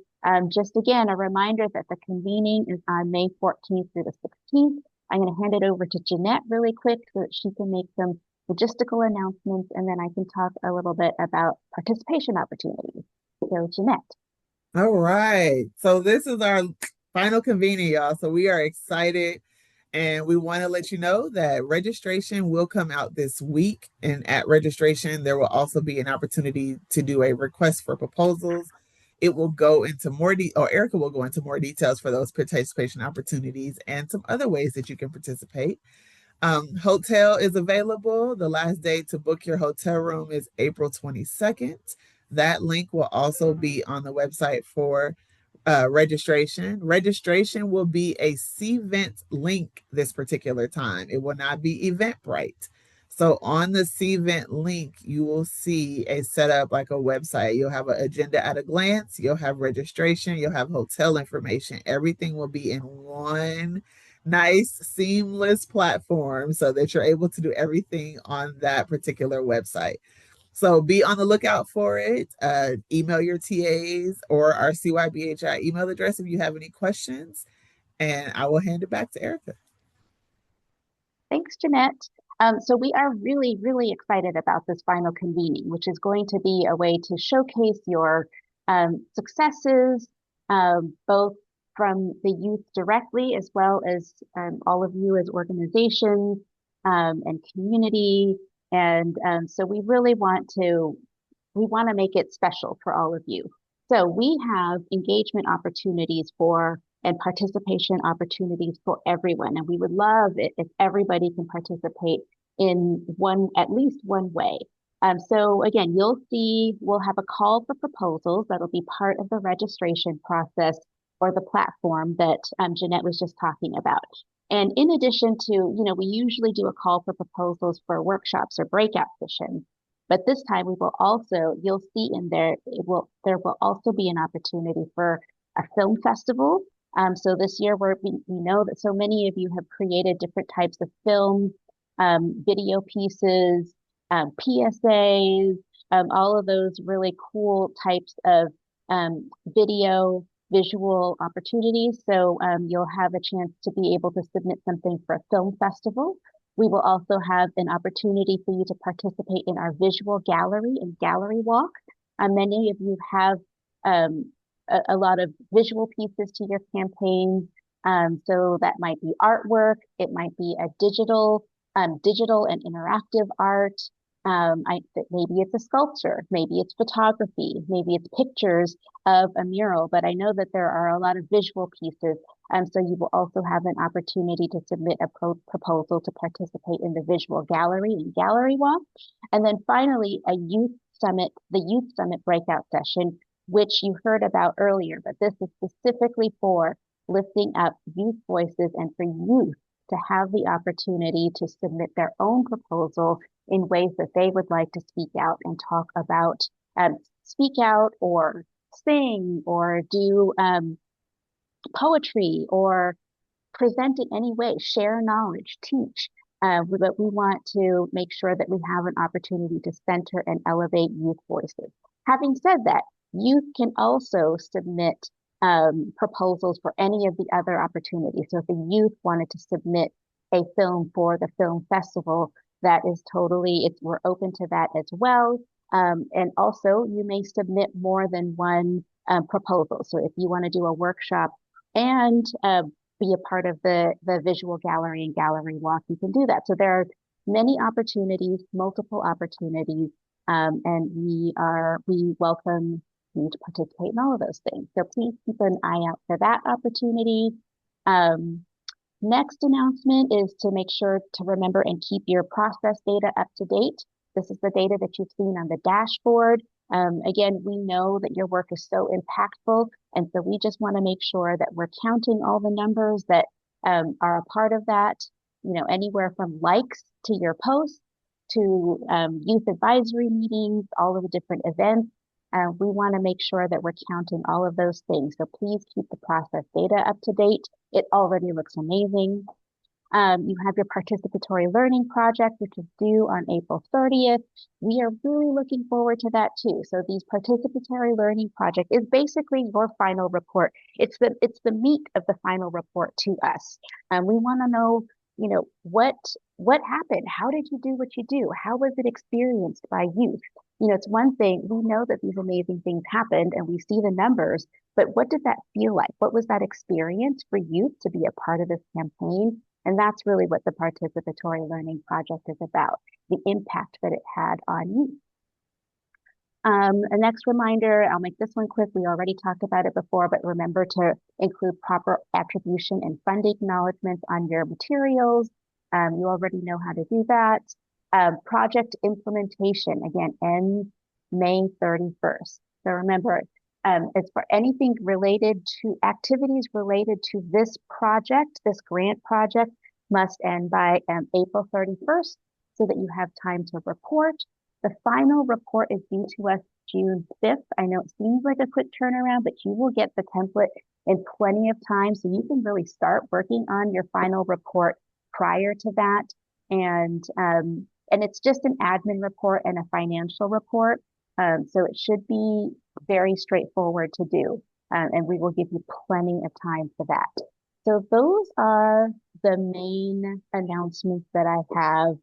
Just again, a reminder that the convening is on May 14th through the 16th. I'm going to hand it over to Jeanette really quick so that she can make some logistical announcements, and then I can talk a little bit about participation opportunities. So Jeanette. All right. So this is our final convening, y'all. So we are excited. And we want to let you know that registration will come out this week. And at registration, there will also be an opportunity to do a request for proposals. It will go into Erica will go into more details for those participation opportunities and some other ways that you can participate. Hotel is available. The last day to book your hotel room is April 22nd. That link will also be on the website for registration. Registration will be a CVent link this particular time. It will not be Eventbrite. So on the CVent link, you will see a setup like a website. You'll have an agenda at a glance. You'll have registration. You'll have hotel information. Everything will be in one nice, seamless platform so that you're able to do everything on that particular website. So be on the lookout for it. Email your TAs or our CYBHI email address if you have any questions, and I will hand it back to Erica. Thanks, Jeanette. So we are really, really excited about this final convening, which is going to be a way to showcase your successes, both from the youth directly, as well as all of you as organizations and community. And so we really want to make it special for all of you. So we have engagement opportunities for and participation opportunities for everyone. And we would love it if everybody can participate in at least one way. So again, we'll have a call for proposals that'll be part of the registration process or the platform that Jeanette was just talking about. And in addition to, we usually do a call for proposals for workshops or breakout sessions. But this time you'll see in there, there will also be an opportunity for a film festival. So this year we know that so many of you have created different types of films, video pieces, PSAs, all of those really cool types of visual opportunities. So you'll have a chance to be able to submit something for a film festival. We will also have an opportunity for you to participate in our visual gallery and gallery walk. Many of you have a lot of visual pieces to your campaign. So that might be artwork, it might be a digital and interactive art. Maybe it's a sculpture, maybe it's photography, maybe it's pictures of a mural, but I know that there are a lot of visual pieces. So you will also have an opportunity to submit a proposal to participate in the visual gallery and gallery walk. And then finally, the Youth Summit breakout session, which you heard about earlier, but this is specifically for lifting up youth voices and for youth to have the opportunity to submit their own proposal in ways that they would like to speak out and talk about, speak out or sing or do poetry or present in any way, share knowledge, teach. But we want to make sure that we have an opportunity to center and elevate youth voices. Having said that, youth can also submit proposals for any of the other opportunities. So if a youth wanted to submit a film for the film festival, that is we're open to that as well. And also you may submit more than one proposal. So if you want to do a workshop and be a part of the visual gallery and gallery walk, you can do that. So there are many opportunities, multiple opportunities, and we welcome you to participate in all of those things. So please keep an eye out for that opportunity. Next announcement is to make sure to remember and keep your process data up to date. This is the data that you've seen on the dashboard. Again, we know that your work is so impactful, and so we just want to make sure that we're counting all the numbers that are a part of that, anywhere from likes to your posts to youth advisory meetings, all of the different events. We want to make sure that we're counting all of those things. So please keep the process data up to date. It already looks amazing. You have your participatory learning project, which is due on April 30th. We are really looking forward to that too. So these participatory learning project is basically your final report. It's the meat of the final report to us. We want to know, what happened? How did you do what you do? How was it experienced by youth? It's one thing, we know that these amazing things happened and we see the numbers, but what did that feel like? What was that experience for youth to be a part of this campaign? And that's really what the participatory learning project is about, the impact that it had on youth. A next reminder, I'll make this one quick. We already talked about it before, but remember to include proper attribution and fund acknowledgements on your materials. You already know how to do that. Project implementation, again, ends May 31st. So remember, it's for anything related to activities related to this project, this grant project must end by April 31st so that you have time to report. The final report is due to us June 5th. I know it seems like a quick turnaround, but you will get the template in plenty of time. So you can really start working on your final report prior to that. And And it's just an admin report and a financial report. So it should be very straightforward to do. And we will give you plenty of time for that. So those are the main announcements that I have.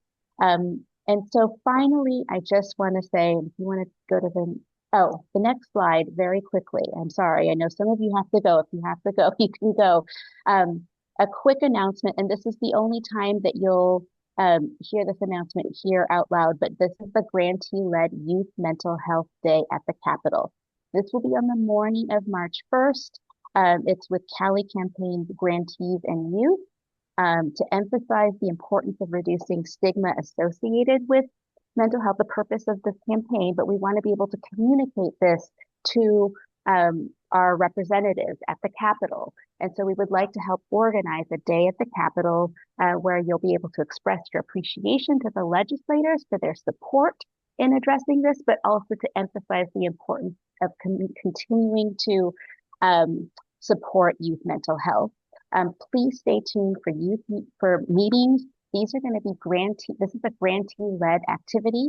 And so finally, I just want to say, if you want to go to the next slide very quickly. I'm sorry. I know some of you have to go. If you have to go, you can go. A quick announcement, and this is the only time that you'll hear this announcement here out loud, but this is the grantee-led Youth Mental Health Day at the Capitol. This will be on the morning of March 1st. It's with CALI campaign grantees and youth to emphasize the importance of reducing stigma associated with mental health, the purpose of this campaign, but we want to be able to communicate this to our representatives at the Capitol. And so we would like to help organize a day at the Capitol where you'll be able to express your appreciation to the legislators for their support in addressing this, but also to emphasize the importance of continuing to support youth mental health. Please stay tuned for meetings. These are going to be this is a grantee-led activity.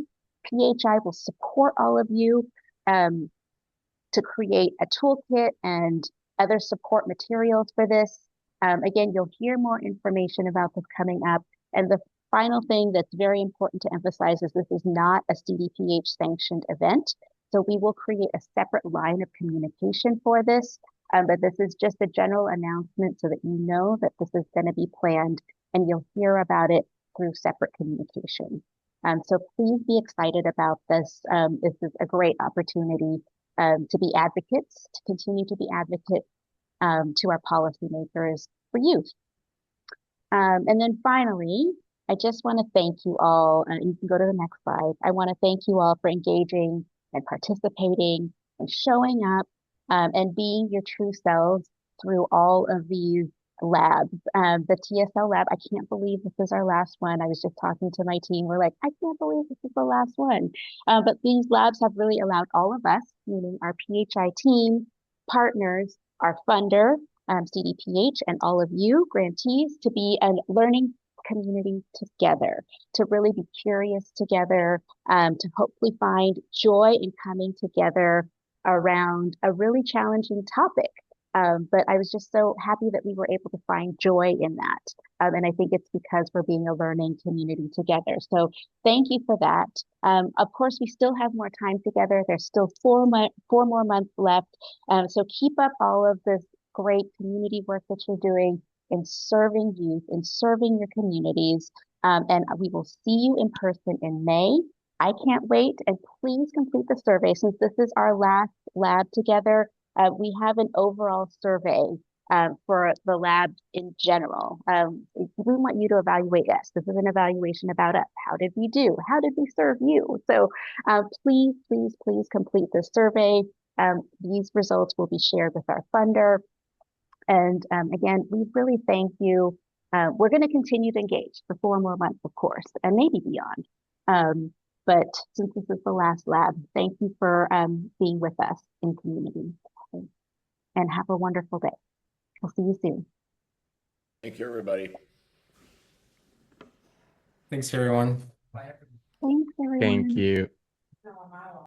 PHI will support all of you to create a toolkit and other support materials for this. Again, you'll hear more information about this coming up. And the final thing that's very important to emphasize is this is not a CDPH sanctioned event. So we will create a separate line of communication for this. But this is just a general announcement so that you know that this is going to be planned and you'll hear about it through separate communication. So please be excited about this. This is a great opportunity to be advocates, to continue to be advocates to our policymakers for youth. And then finally, I just want to thank you all, and you can go to the next slide. I want to thank you all for engaging and participating and showing up and being your true selves through all of these labs. The TSL lab, I can't believe this is our last one. I was just talking to my team. We're like, I can't believe this is the last one. But these labs have really allowed all of us, meaning our PHI team, partners, our funder, CDPH, and all of you grantees to be a learning community together, to really be curious together, to hopefully find joy in coming together around a really challenging topic. But I was just so happy that we were able to find joy in that. And I think it's because we're being a learning community together. So thank you for that. Of course, we still have more time together. There's still four more months left. So keep up all of this great community work that you're doing in serving youth, in serving your communities. And we will see you in person in May. I can't wait. And please complete the survey. Since this is our last lab together, we have an overall survey for the lab in general. We want you to evaluate us. This is an evaluation about us. How did we do? How did we serve you? So please, please, please complete the survey. These results will be shared with our funder. And again, we really thank you. We're going to continue to engage for 4 more months, of course, and maybe beyond. But since this is the last lab, thank you for being with us in community. And have a wonderful day. We'll see you soon. Thank you, everybody. Thanks, everyone. Thanks, everyone. Thank you.